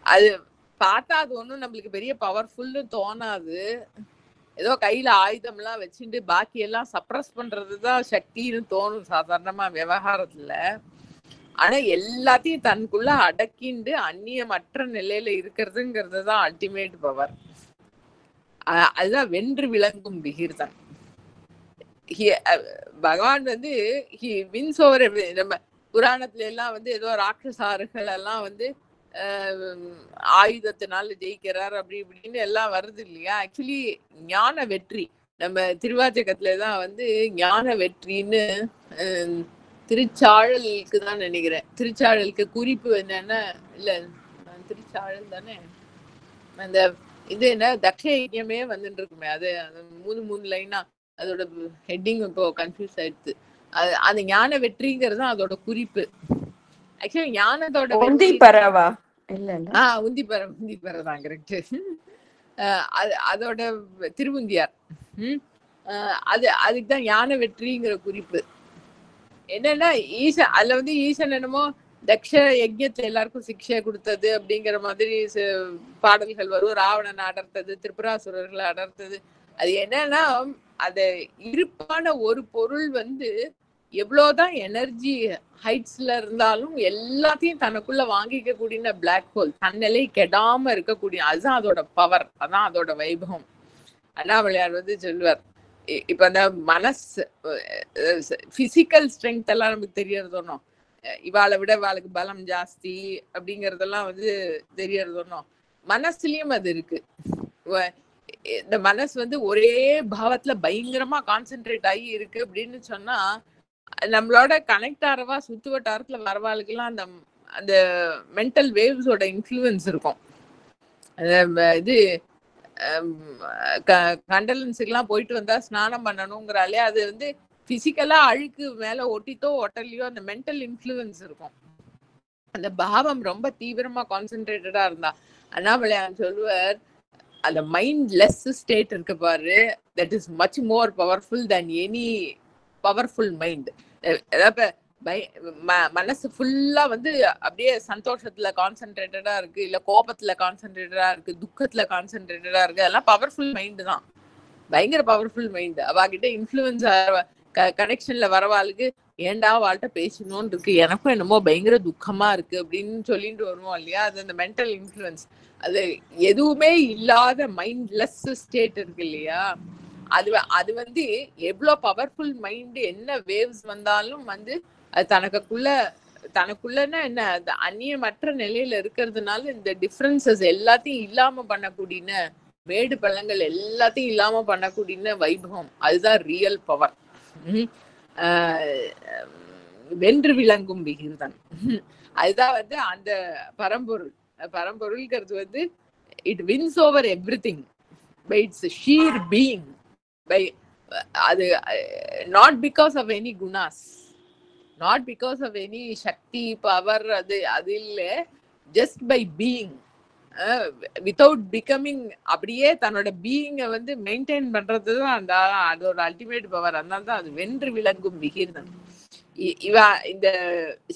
அது பார்த்தா அது ஒன்றும் நம்மளுக்கு பெரிய பவர்ஃபுல்னு தோணாது. ஏதோ கையில ஆயுதம் எல்லாம் வச்சுட்டு பாக்கி எல்லாம் சப்ரஸ் பண்றதுதான் சக்தின்னு தோணும் சாதாரணமா விவகாரத்துல. ஆனா எல்லாத்தையும் தனக்குள்ள அடக்கிண்டு அந்நியமற்ற நிலையில இருக்கிறதுங்கிறது தான் அல்டிமேட் பவர். அதுதான் வென்று விளங்கும் விகிர்தன். பகவான் வந்து ஹி வின்ஸ் ஓவர். நம்ம புராணத்துல எல்லாம் வந்து ஏதோ ராட்சசார்கள் எல்லாம் வந்து ஆயுதத்தினால ஜெயிக்கிறார் அப்படி இப்படின்னு எல்லாம் வருது இல்லையா. ஆக்சுவலி ஞான வெற்றி நம்ம திருவாச்சகத்துலதான் வந்து ஞான வெற்றின்னு திருச்சாழலுக்கு தான் நினைக்கிறேன். திருச்சாழலுக்கு குறிப்பு என்னன்னா, இல்ல திருச்சாழல் தானே அந்த இது என்ன தக்ஷ யஜ்ஞமே வந்துட்டு இருக்குமே, அது 3 லைனா அதோட ஹெட்டிங் இப்போ கன்ஃபியூஸ் ஆயிடுச்சு. அந்த ஞான வெற்றிங்கிறது அதோட குறிப்பு. ஆக்சுவலி ஞானத்தோட உந்தி பரவா இல்ல உந்தி பரதான் கரெக்ட். அதோட திருவுந்தியார். அதுக்குதான் ஞான வெற்றிங்கிற குறிப்பு. என்னன்னா ஈசன் அதுல வந்து ஈசன் என்னமோ தக்ஷ யஜ்ஞத்துல எல்லாருக்கும் சிக்ஷை கொடுத்தது அப்படிங்கிற மாதிரி பாடல்கள் வரும். ராவணன் அடர்த்தது, திரிபுராசுரர்களை அடர்த்தது. அது என்னன்னா அத இருப்பான ஒரு பொருள் வந்து எவ்வளவுதான் எனர்ஜி ஹைட்ஸ்ல இருந்தாலும் எல்லாத்தையும் தனக்குள்ள வாங்கிக்க கூடிய பிளாக் ஹோல், தன்னிலை கெடாம இருக்கக்கூடிய, அதுதான் அதோட பவர், அதான் அதோட வைபவம். அண்ணாமலையார் வந்து சொல்லுவார், இப்ப அந்த மனசு பிசிக்கல் ஸ்ட்ரென்த் எல்லாம் நமக்கு தெரியறதோனோ, இவாளை விட இவாளுக்கு பலம் ஜாஸ்தி அப்படிங்கறதெல்லாம் வந்து தெரியறதோனோ, மனசுலயும் அது இருக்கு. இந்த மனசு வந்து ஒரே பாவத்துல பயங்கரமா கான்சென்ட்ரேட் ஆகி இருக்கு அப்படின்னு சொன்னா, நம்மளோட கனெக்ட் ஆறவா சுத்து வட்டாரத்துல வரவாளுக்கெல்லாம் அந்த அந்த மென்டல் வேவ்ஸோட இன்ஃப்ளூயன்ஸ் இருக்கும். இது கண்டலன்ஸுக்கெல்லாம் போயிட்டு வந்தா ஸ்நானம் பண்ணணுங்கிறாலே அது வந்து பிசிக்கலா அழுக்கு மேல ஒட்டித்தோ ஒட்டலையோ அந்த மென்டல் இன்ஃப்ளூயன்ஸ் இருக்கும். அந்த பாவம் ரொம்ப தீவிரமா கான்சென்ட்ரேட்டடா இருந்தா. அண்ணாமலையான் சொல்லுவார், அந்த மைண்ட்லெஸ் ஸ்டேட் இருக்கு பாரு, that is much more powerful then any powerful mind. அதாவது மனசு ஃபுல்லா வந்து அப்படியே சந்தோஷத்துல கான்சென்ட்ரேட்டடா இருக்கு, இல்ல கோபத்துல கான்சென்ட்ரேட்டடா இருக்கு, துக்கத்துல கான்சென்ட்ரேட்டடா இருக்கு, அதெல்லாம் பவர்ஃபுல் மைண்ட் தான், பயங்கர பவர்ஃபுல் மைண்ட். அவகிட்ட இன்ஃப்ளூயன்ஸ் கனெக்ஷன்ல வரவாளுக்கு ஏண்டா வாழ்கிட்ட பேசணும்னு இருக்கு, எனக்கும் என்னமோ பயங்கர துக்கமா இருக்கு அப்படின்னு சொல்லிட்டு வருவோம் இல்லையா. அது அந்த மென்டல் இன்ஃப்ளூயன்ஸ். அது எதுவுமே இல்லாத மைண்ட்லெஸ் ஸ்டேட் இருக்கு இல்லையா, அது வந்து எவ்வளவு பவர்ஃபுல் மைண்ட், என்ன வேவ்ஸ் வந்தாலும் வந்து அது தனக்குள்ளன்னா என்ன, அது அந்நியமற்ற நிலையில இருக்கிறதுனால இந்த டிஃபரன்சஸ் எல்லாத்தையும் இல்லாம பண்ணக்கூடிய, மேடு பள்ளங்கள் எல்லாத்தையும் இல்லாம பண்ணக்கூடிய வைபவம், அதுதான் ரியல் பவர். வென்று விளங்கும் விகிர்தன், அதுதான் வந்து அந்த பரம்பொருள்ங்கிறது வந்து it wins over everything by its sheer being, by அது நாட் பிகாஸ் ஆஃப் எனி குணாஸ், நாட் பிகாஸ் ஆஃப் எனி சக்தி பவர், அது இல்ல, just by being. Without becoming அப்படியே தன்னோட பீயிங்கை வந்து மெயின்டைன் பண்றதுதான் அந்த அதோட அல்டிமேட் பவர். அதனால தான் அது வென்று விளங்கும் விகிர்தம். இவ இந்த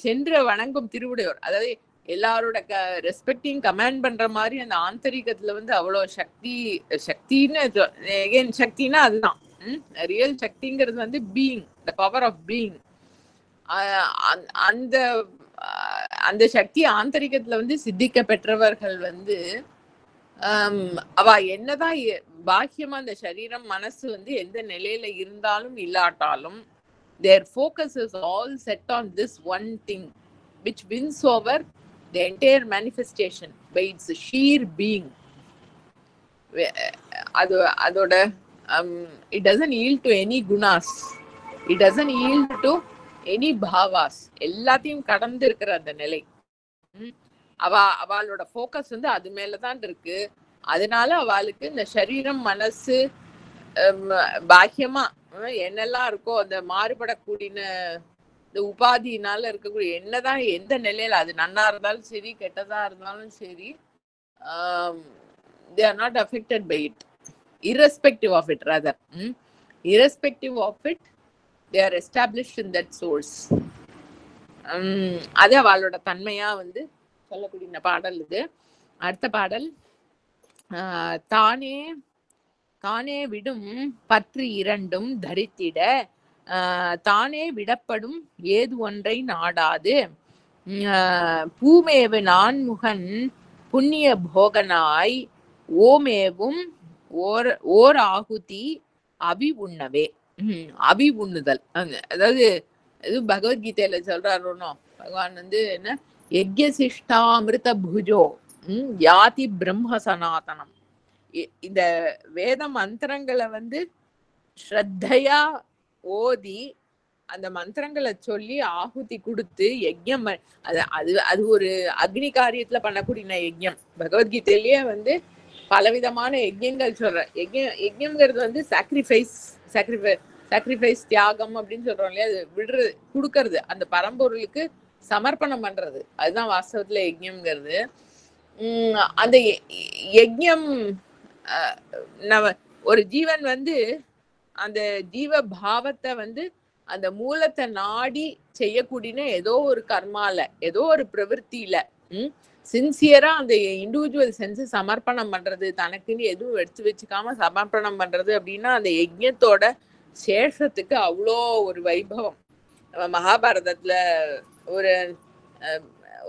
சென்று வணங்கும் திருவுடையோர், அதாவது எல்லாரோட ரெஸ்பெக்டிங் கமாண்ட் பண்ற மாதிரி அந்த ஆந்தரிகத்துல வந்து அவ்வளவு சக்தின்னு சக்தினா அதுதான் ரியல் சக்திங்கிறது வந்து being, the power of being. அந்த அந்த சக்தி ஆந்தரிகத்துல வந்து சித்திக்க பெற்றவர்கள் வந்து அவ என்னதான் பாக்கியமா அந்த சரீரம் மனசு வந்து எந்த நிலையில இருந்தாலும் இல்லாட்டாலும் their focus is all set on this one thing which wins over the entire manifestation by its sheer being. அதோட it doesn't yield to any gunas, it doesn't yield to any bhavas, எல்லாத்தையும் கடந்து இருக்கிற அந்த நிலை. அவளோட focus வந்து அது மேலதான் இருக்கு. அதனால அவளுக்கு இந்த சரீரம் மனசு பாக்கியமா என்னெல்லாம் இருக்கோ அந்த மாறுபடக்கூடிய இந்த உபாதினால இருக்கக்கூடிய என்னதான் எந்த நிலையில அது நன்னா இருந்தாலும் சரி கெட்டதா இருந்தாலும் சரி they are not affected by it, irrespective of it, rather irrespective of it they are established in that source. அது அவளோட தன்மையா வந்து சொல்லக்கூடிய பாடல் இது. அடுத்த பாடல், தானே தானே விடும் பற்று இரண்டும் தரித்திட தானே விடப்படும் ஏது ஒன்றை நாடாது பூமேவு நான்முகன் புண்ணிய போகனாய் ஓமேவும் ஓர் ஆகுதி அபி உண்ணவே. அபி உண்ணுதல், அதாவது இது பகவத்கீதையில சொல்றாருனோ பகவான் வந்து என்ன, யஜ்யசிஷ்டாமிருத புஜோ யாதி பிரம்ம சனாதனம். இந்த வேத மந்திரங்களை வந்து ஸ்ரத்தையா ஓதி அந்த மந்திரங்களை சொல்லி ஆகுதி கொடுத்து யஜ்யம், அது ஒரு அக்னி காரியத்துல பண்ணக்கூடிய யஜ்யம். பகவத்கீதையிலேயே வந்து பலவிதமான யஜ்யங்கள் சொல்ற. யஜ்யம்ங்கிறது வந்து சாக்ரிஃபைஸ் தியாகம் அப்படின்னு சொல்றோம் இல்லையா, அது விடுறது கொடுக்கறது, அந்த பரம்பொருளுக்கு சமர்ப்பணம் பண்றது, அதுதான் வாஸ்தவத்துல யஜ்யம்ங்கிறது. அந்த யஜ்யம் ஒரு ஜீவன் வந்து அந்த ஜீவ பாவத்தை வந்து அந்த மூலத்தை நாடி செய்யக்கூடிய ஏதோ ஒரு கர்மால ஏதோ ஒரு பிரவൃத்தியில சின்சியரா அந்த இண்டிவிஜுவல் சென்ஸ் சமர்ப்பணம் பண்றது, தனக்குன்னு எதுவும் எடுத்து வச்சுக்காம சமர்ப்பணம் பண்றது அப்படின்னா அந்த யஜ்யத்தோட சேஷத்துக்கு அவ்வளோ ஒரு வைபவம். மகாபாரதத்துல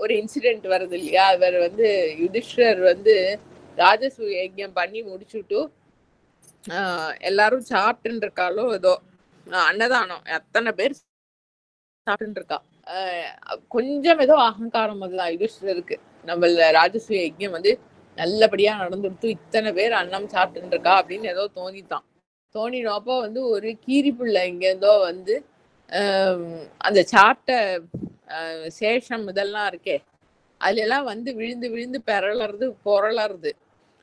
ஒரு இன்சிடென்ட் வருது இல்லையா, அவர் வந்து யுதிஷ்டர் வந்து ராஜசூய யஜ்யம் பண்ணி முடிச்சுட்டு எல்லாரும் சாப்பிட்டுன்னு இருக்காளோ ஏதோ அன்னதானம், எத்தனை பேர் சாப்பிட்டு இருக்கா, கொஞ்சம் ஏதோ அகங்காரம் அதுதான் யுதிஷ்டருக்கு. நம்ம ராஜசூய யஜ்யம் வந்து நல்லபடியா நடந்துடுத்து, இத்தனை பேர் அன்னம் சாப்பிட்டு இருக்கா அப்படின்னு ஏதோ தோணினப்போ வந்து ஒரு கீரிப்புள்ள இங்கேருந்தோ வந்து அந்த சாப்பிட்ட சேஷம் இதெல்லாம் இருக்கே அதுல எல்லாம் வந்து விழுந்து விழுந்து பொரளறது.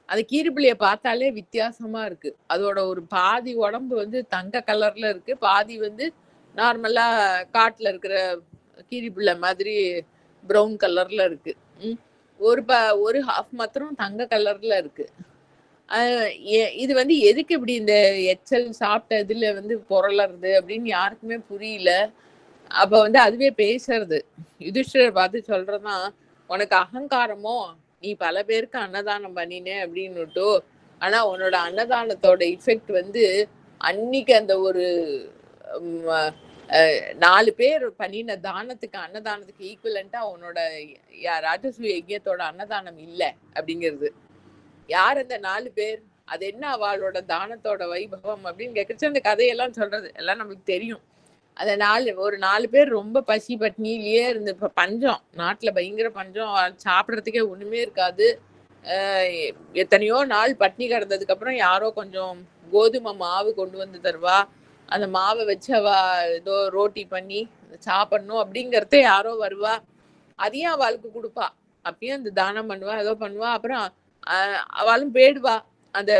அந்த கீரிப்புள்ளைய பார்த்தாலே வித்தியாசமா இருக்கு. அதோட ஒரு பாதி உடம்பு வந்து தங்க கலர்ல இருக்கு, பாதி வந்து நார்மலா காட்டுல இருக்கிற கீரிப்புள்ள மாதிரி ப்ரௌன் கலர்ல இருக்கு. ஒரு ஹாஃப் மாத்திரம் தங்க கலர்ல இருக்கு. இது வந்து எதுக்கு இப்படி இந்த எச்சல் சாப்பிட்ட இதுல வந்து பொருளறது அப்படின்னு யாருக்குமே புரியல. அப்ப வந்து அதுவே பேசுறது, யுதிஷ்டர் பார்த்து சொல்றதுதான், உனக்கு அகங்காரமோ, நீ பல பேருக்கு அன்னதானம் பண்ணினே அப்படின்னுட்டு, ஆனா உன்னோட அன்னதானத்தோட இஃபெக்ட் வந்து அன்னைக்கு அந்த ஒரு 4 பேர் பண்ணின தானத்துக்கு அன்னதானத்துக்கு ஈக்குவலண்டா உன்னோட ராஜசூய யஜ்யத்தோட அன்னதானம் இல்லை அப்படிங்கிறது. யார் அந்த 4 பேர், அது என்ன அவளோட தானத்தோட வைபவம் அப்படின்னு கேட்கச்சு அந்த கதையெல்லாம் சொல்றது எல்லாம் நம்மளுக்கு தெரியும். அந்த 4 பேர் ரொம்ப பசி பட்னியிலேயே இருந்து, இப்ப பஞ்சம் நாட்டுல பயங்கர பஞ்சம், சாப்பிடறதுக்கே ஒண்ணுமே இருக்காது. எத்தனையோ நாள் பட்னி கிடந்ததுக்கு அப்புறம் யாரோ கொஞ்சம் கோதுமை மாவு கொண்டு வந்து தருவா, அந்த மாவை வச்சு அவ ஏதோ ரோட்டி பண்ணி சாப்பிடணும் அப்படிங்கறத யாரோ வருவா, அதையும் அவளுக்கு கொடுப்பா, அப்பயும் அந்த தானம் பண்ணுவா, ஏதோ பண்ணுவா. அப்புறம் அவளும் போயிடுவா. அந்த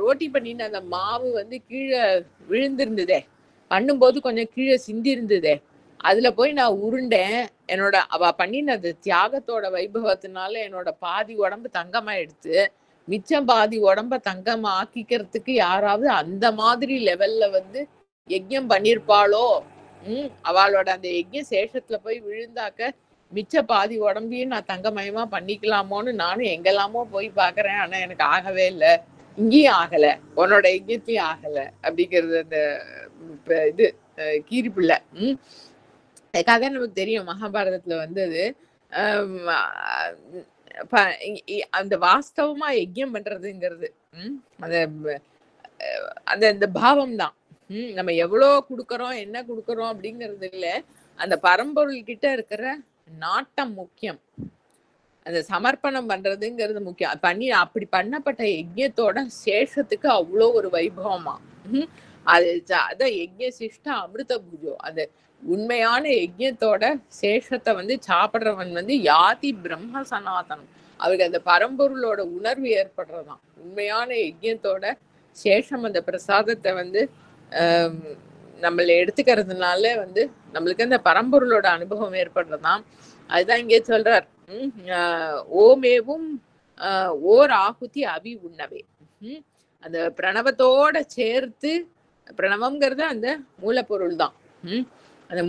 ரோட்டி பண்ணின்னு அந்த மாவு வந்து கீழே விழுந்திருந்ததே, பண்ணும்போது கொஞ்சம் கீழே சிந்தி இருந்ததே, அதுல போய் நான் உருண்டேன். என்னோட அவ பண்ணினது தியாகத்தோட வைபவத்தினால என்னோட பாதி உடம்பு தங்கமாயிடுத்து. மிச்சம் பாதி உடம்ப தங்கம் ஆக்கிக்கிறதுக்கு யாராவது அந்த மாதிரி லெவல்ல வந்து யஜ்ஞம் பண்ணிருப்பாளோ, அவளோட அந்த யஜ்ஞ சேஷத்துல போய் விழுந்தாக்க மிச்ச பாதி உடம்பையும் நான் தங்கமயமா பண்ணிக்கலாமோன்னு நானும் எங்கெல்லாமோ போய் பாக்குறேன். ஆனா எனக்கு ஆகவே இல்லை. இங்கேயும் ஆகல, உன்னோட யஜ்ஞத்தையும் ஆகல அப்படிங்கிறது அந்த இது கீரிப்பிள்ளை. கதை நமக்கு தெரியும், மகாபாரதத்துல வந்தது. அந்த வாஸ்தவமா யஜ்ஞம் பண்றதுங்கிறது அந்த அந்த இந்த பாவம் தான். நம்ம எவ்வளவு கொடுக்கறோம், என்ன கொடுக்கறோம் அப்படிங்கிறது இல்ல, அந்த பரம்பொருள் கிட்ட இருக்கிற நாட்டம் முக்கியம். அந்த சமர்ப்பணம் பண்றதுங்கிறது முக்கியம். அப்படி பண்ணப்பட்ட யஜ்ஞத்தோட சேஷத்துக்கு அவ்வளோ ஒரு வைபவமா. அதான் யஜ்ஞ சிஷ்ட அமிர்த பூஜோ. அந்த உண்மையான யஜ்ஞத்தோட சேஷத்தை வந்து சாப்பிடுறவன் வந்து யாதி பிரம்ம சனாதனம். அவருக்கு அந்த பரம்பொருளோட உணர்வு ஏற்படுறதான். உண்மையான யஜ்ஞத்தோட சேஷம் அந்த பிரசாதத்தை வந்து நம்மள எடுத்துக்கிறதுனால வந்து நம்மளுக்கு அந்த பரம்பொருளோட அனுபவம் ஏற்படுறதான். அதுதான் இங்கே சொல்றார், ஓமேவும் ஓர் ஆகுதி அவி உண்ணவே. அந்த பிரணவத்தோட சேர்த்து, பிரணவம்ங்கிறது அந்த மூலப்பொருள் தான். அந்த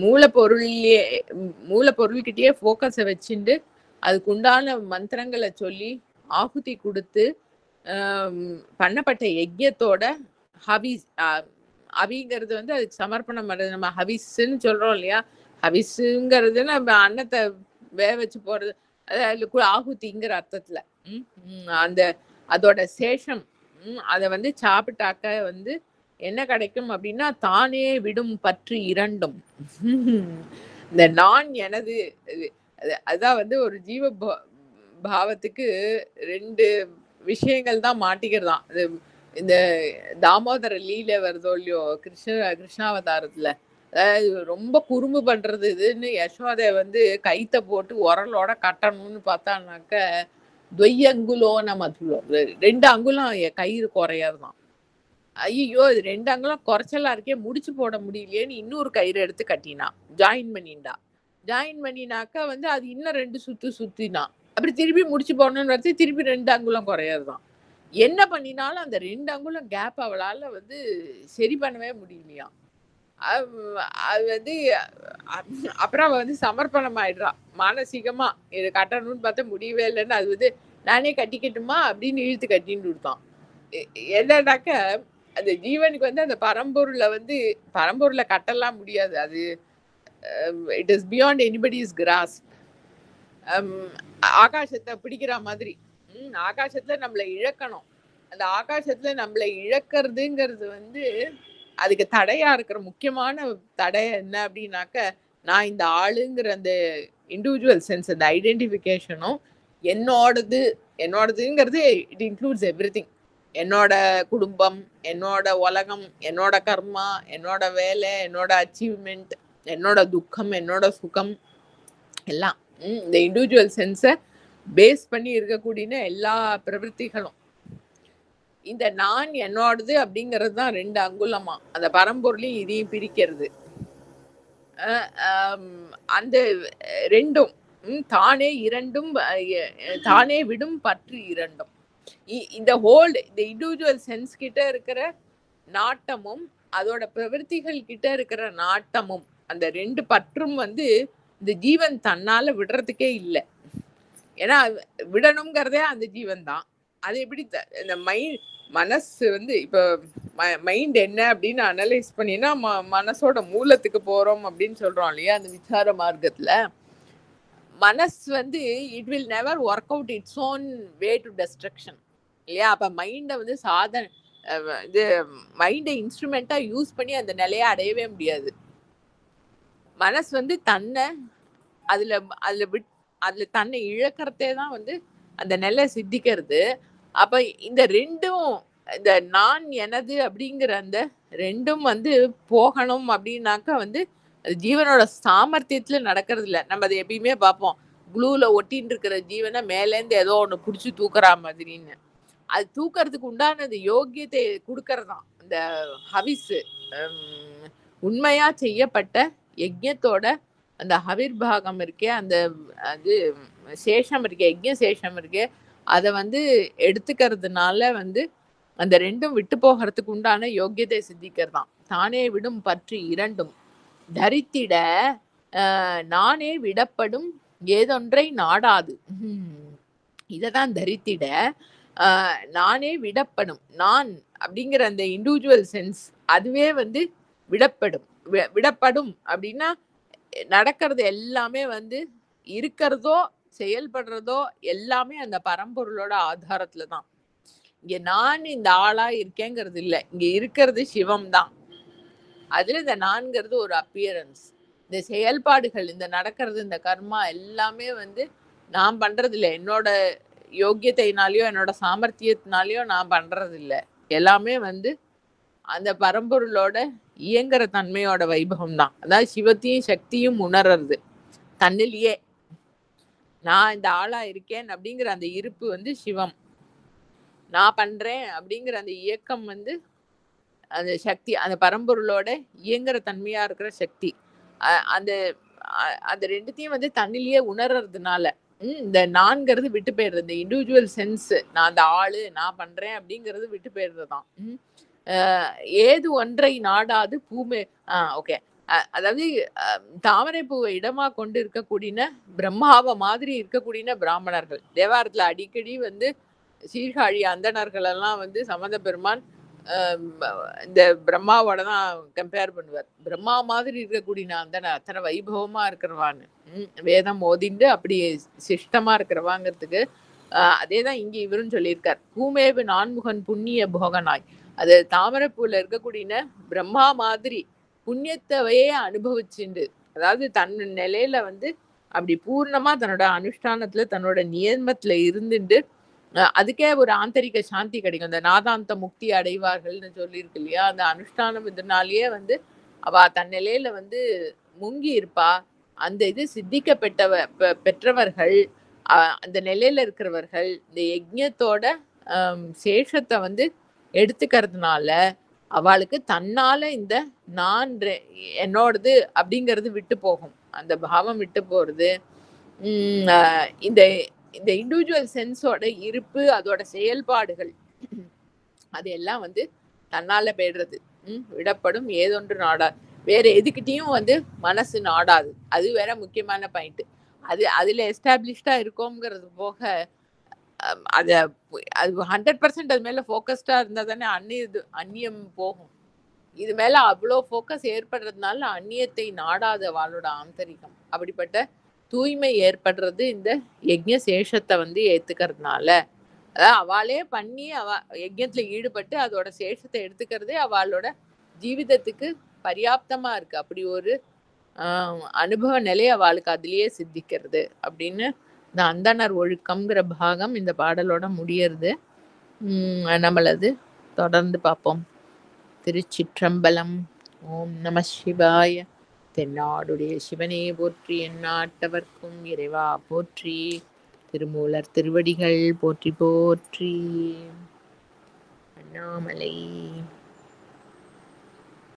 மூலப்பொருள்கிட்டயே போக்கஸை வச்சுட்டு அதுக்கு உண்டான மந்திரங்களை சொல்லி ஆகுதி கொடுத்து பண்ணப்பட்ட யஜ்யத்தோட ஹவிஸ், அவிங்கிறது வந்து அதுக்கு சமர்ப்பணம் பண்றது. நம்ம ஹவிஸ்ன்னு சொல்றோம் இல்லையா, ஹவிஸுங்கிறது நம்ம அன்னத்தை வேக வச்சு போறது, அதாவது ஆகுதிங்கிற அர்த்தத்துல. அந்த அதோட சேஷம் அதை வந்து சாப்பிட்டாக்க வந்து என்ன கிடைக்கும் அப்படின்னா, தானே விடும் பற்று இரண்டும். இந்த நான் எனது அதான் வந்து ஒரு ஜீவ பாவத்துக்கு ரெண்டு விஷயங்கள் தான் மாட்டிக்கிறதான். அது இந்த தாமோதர லீலை வருதோ இல்லையோ கிருஷ்ணாவதாரத்துல, அதாவது ரொம்ப குறும்பு பண்றது இதுன்னு யசோதை வந்து கைத்த போட்டு உரலோட கட்டணும்னு பார்த்தானாக்க துவையங்குலோன மதுலோ, 2 அங்குலம் கயிறு குறையாதுதான். ஐயோ இது 2 அங்குலம் குறைச்சலா இருக்கே, முடிச்சு போட முடியலையேன்னு இன்னொரு கயிறு எடுத்து கட்டினா, ஜாயின் பண்ணினாக்கா வந்து அது இன்னும் 2 சுத்து சுத்தினா, அப்படி திருப்பி முடிச்சு போடணும்னு வச்சு திருப்பி 2 அங்குலம் குறையாதுதான். என்ன பண்ணினாலும் அந்த 2 அங்குலம் கேப் அவளால வந்து சரி பண்ணவே முடியலையா. அது வந்து அப்புறம் அவ வந்து சமர்ப்பணம் ஆயிடுறா மானசீகமா. இது கட்டணும்னு பார்த்தா முடியவே இல்லைன்னு, அது வந்து நானே கட்டிக்கட்டுமா அப்படின்னு இழுத்து கட்டின்னு கொடுத்தான். என்னன்னாக்க அந்த ஜீவனுக்கு வந்து அந்த பரம்பொருளை கட்டலாம் முடியாது. அது it is beyond anybody's grass. ஆகாசத்தை பிடிக்கிற மாதிரி ஆகாசத்துல நம்மளை இழக்கணும். அந்த ஆகாசத்துல நம்மளை இழக்கிறதுங்கிறது வந்து அதுக்கு தடையா இருக்கிற முக்கியமான தடை என்ன அப்படின்னாக்க, நான் இந்த ஆளுங்கிற அந்த இண்டிவிஜுவல் சென்ஸ், அந்த ஐடென்டிஃபிகேஷனும் என்னோடதுங்கிறது இட் இன்க்ளூட்ஸ் எவ்ரிதிங். என்னோட குடும்பம், என்னோட உலகம், என்னோட கர்மா, என்னோட வேலை, என்னோட அச்சீவ்மெண்ட், என்னோட துக்கம், என்னோட சுகம் எல்லாம் இந்த இண்டிவிஜுவல் சென்ஸை பேஸ் பண்ணி இருக்கக்கூடிய எல்லா பிரவൃத்திகளும் இந்த நான் என்னோடது அப்படிங்கிறது தான் 2 அங்குலமா அந்த பரம்பொருளையும் இதையும் பிரிக்கிறது. அந்த ரெண்டும் தானே இரண்டும், தானே விடும் பற்று இரண்டும். இந்த இண்டிவிஜுவல் சென்ஸ் கிட்ட இருக்கிற நாட்டமும் அதோட பிரவൃத்திகள் கிட்ட இருக்கிற நாட்டமும், அந்த 2 பற்றும் வந்து இந்த ஜீவன் தன்னால விடுறதுக்கே இல்லை. ஏன்னா விடணுங்கிறதே அந்த ஜீவன் தான். அது எப்படி இந்த மனசு வந்து இப்ப மைண்ட் என்ன அப்படின்னு அனலைஸ் பண்ணினா மனசோட மூலத்துக்கு போறோம் அப்படின்னு சொல்றோம் இல்லையா. அந்த விசார மார்க்கத்துல மனசு வந்து it will never work out its own way to destruction இல்லையா. அப்ப மைண்டை வந்து இது மைண்டை இன்ஸ்ட்ருமெண்டா யூஸ் பண்ணி அந்த நிலையை அடையவே முடியாது. மனசு வந்து தன்னை அதுல தன்னை இழக்கிறதே தான் வந்து அந்த நிலை சித்திக்கிறது. அப்ப இந்த ரெண்டும், இந்த நான் எனது அப்படிங்கிற அந்த ரெண்டும் வந்து போகணும் அப்படின்னாக்கா வந்து அது ஜீவனோட சாமர்த்தியத்துல நடக்கிறது இல்லை. நம்ம அதை எப்பயுமே பார்ப்போம், குளூல ஒட்டின்னு இருக்கிற ஜீவனை மேலேருந்து ஏதோ ஒண்ணு பிடிச்சி தூக்குறா மாதிரின்னு. அது தூக்கிறதுக்கு உண்டானது யோகியத்தை கொடுக்கறதான் இந்த ஹவிஸ், உண்மையா செய்யப்பட்ட யஜ்ஞத்தோட அந்த ஹவிர்பாகம் இருக்கே, அந்த அது சேஷம் இருக்கே, யஜ்ஞ சேஷம் இருக்கே, அதை வந்து எடுத்துக்கிறதுனால வந்து அந்த ரெண்டும் விட்டு போகிறதுக்கு உண்டான யோக்கியத்தை சித்திக்கிறதாம். தானே விடும் பற்றி இரண்டும் தரித்திட நானே விடப்படும் ஏதொன்றை நாடாது. இததான் தரித்திட நானே விடப்படும். நான் அப்படிங்கிற அந்த இண்டிவிஜுவல் சென்ஸ் அதுவே வந்து விடப்படும். விடப்படும் அப்படின்னா நடக்கிறது எல்லாமே வந்து இருக்கிறதோ செயல்படுறதோ எல்லாமே அந்த பரம்பொருளோட ஆதாரத்துல தான். இங்க நான் இந்த ஆளா இருக்கேங்கிறது இல்லை, இங்க இருக்கிறது சிவம் தான். அதுல இந்த நான்கிறது ஒரு அப்பியரன்ஸ். இந்த செயல்பாடுகள், இந்த நடக்கிறது, இந்த கர்மா எல்லாமே வந்து நான் பண்றது இல்லை, என்னோட யோக்கியத்தைனாலயோ என்னோட சாமர்த்தியத்தினாலயோ நான் பண்றது இல்லை. எல்லாமே வந்து அந்த பரம்பொருளோட இயங்குற தன்மையோட வைபவம் தான். அதாவது சிவத்தையும் சக்தியும் உணர்றது தன்னிலேயே. நான் இந்த ஆளா இருக்கேன் அப்படிங்கிற அந்த இருப்பு வந்து சிவம். நான் பண்றேன் அப்படிங்கிற அந்த இயக்கம் வந்து அந்த சக்தி, அந்த பரம்பொருளோட இயங்குற தன்மையா இருக்கிற சக்தி. அந்த அந்த ரெண்டுத்தையும் வந்து தன்னிலேயே உணர்றதுனால இந்த நான்கிறது விட்டு போயிடுறது. இந்த இண்டிவிஜுவல் சென்ஸ், நான் அந்த ஆளு, நான் பண்றேன் அப்படிங்கிறது விட்டு போயிடுறதுதான். ஏது ஒன்றை நாடாது பூமே. ஓகே, அதாவது தாமரை பூவை இடமா கொண்டு இருக்கக்கூடிய பிரம்மாவை மாதிரி இருக்கக்கூடிய பிராமணர்கள் தேவாரத்துல அடிக்கடி வந்து சீர்காழி அந்தணர்கள் எல்லாம் வந்து சம்பந்த பெருமான் இந்த பிரம்மாவோட தான் கம்பேர் பண்ணுவார். பிரம்மா மாதிரி இருக்கக்கூடிய அந்தணர் அத்தனை வைபவமா இருக்கிறவான்னு, வேதம் ஓதிண்டு அப்படி சிஷ்டமா இருக்கிறவாங்கிறதுக்கு அதேதான் இங்க இவரும் சொல்லியிருக்கார். பூமேவு நான்முகன் புண்ணிய போகனாய். அது தாமரைப்பூல இருக்கக்கூடிய பிரம்மா மாதிரி புண்ணியத்தையே அனுபவிச்சுண்டு, அதாவது தன் நிலையில வந்து அப்படி பூர்ணமா தன்னோட அனுஷ்டானத்துல தன்னோட நியமத்துல இருந்துட்டு அதுக்கே ஒரு ஆந்தரிக சாந்தி கிடைக்கும். அந்த நாதாந்த முக்தி அடைவார்கள்னு சொல்லியிருக்கு இல்லையா, அந்த அனுஷ்டானம் இதனாலேயே வந்து அவ தன் நிலையில வந்து முங்கி இருப்பா. அந்த இது பெற்றவர்கள், அந்த நிலையில இருக்கிறவர்கள் இந்த யஜ்ஞத்தோட சேஷத்தை வந்து எடுத்துக்கிறதுனால அவளுக்கு தன்னால இந்த நான் என்னோடது அப்படிங்கிறது விட்டு போகும். அந்த பாவம் விட்டு போறது. இந்த இந்த இண்டிவிஜுவல் சென்ஸோட இருப்பு, அதோட செயல்பாடுகள் அது எல்லாம் வந்து தன்னால போயிடுறது. விடப்படும் ஏதொன்று நாடாது. வேற எதுக்கிட்டையும் வந்து மனசு நாடாது. அது வேற முக்கியமான பாயிண்ட். அதுல எஸ்டாப்ளிஷ்டா இருக்கோங்கிறது போக அது 100% அது மேல ஃபோக்கஸ்டா இருந்தா தானே அந்நியம் போகும். இது மேல அவ்வளோ ஃபோக்கஸ் ஏற்படுறதுனால அந்நியத்தை நாடாத அவளோட ஆந்தரிகம். அப்படிப்பட்ட தூய்மை ஏற்படுறது இந்த யஜ்ஞ சேஷத்தை வந்து ஏத்துக்கிறதுனால. அதாவது அவளே பண்ணி யஜ்ஞத்துல ஈடுபட்டு அதோட சேஷத்தை எடுத்துக்கிறதே அவளோட ஜீவிதத்துக்கு பர்யாப்தமா இருக்கு. அப்படி ஒரு அனுபவ நிலை அவளுக்கு அதுலயே சித்திக்கிறது அப்படின்னு இந்த அந்தணர் ஒழுக்கம்ங்கிற பாகம் இந்த பாடலோட முடியறது. நம்மளது தொடர்ந்து பார்ப்போம். திருச்சிற்றம்பலம். ஓம் நம சிவாய. தென்னாடுடைய சிவனே போற்றி, எந்நாட்டவர்க்கும் இறைவா போற்றி. திருமூலர் திருவடிகள் போற்றி போற்றி. அண்ணாமலை.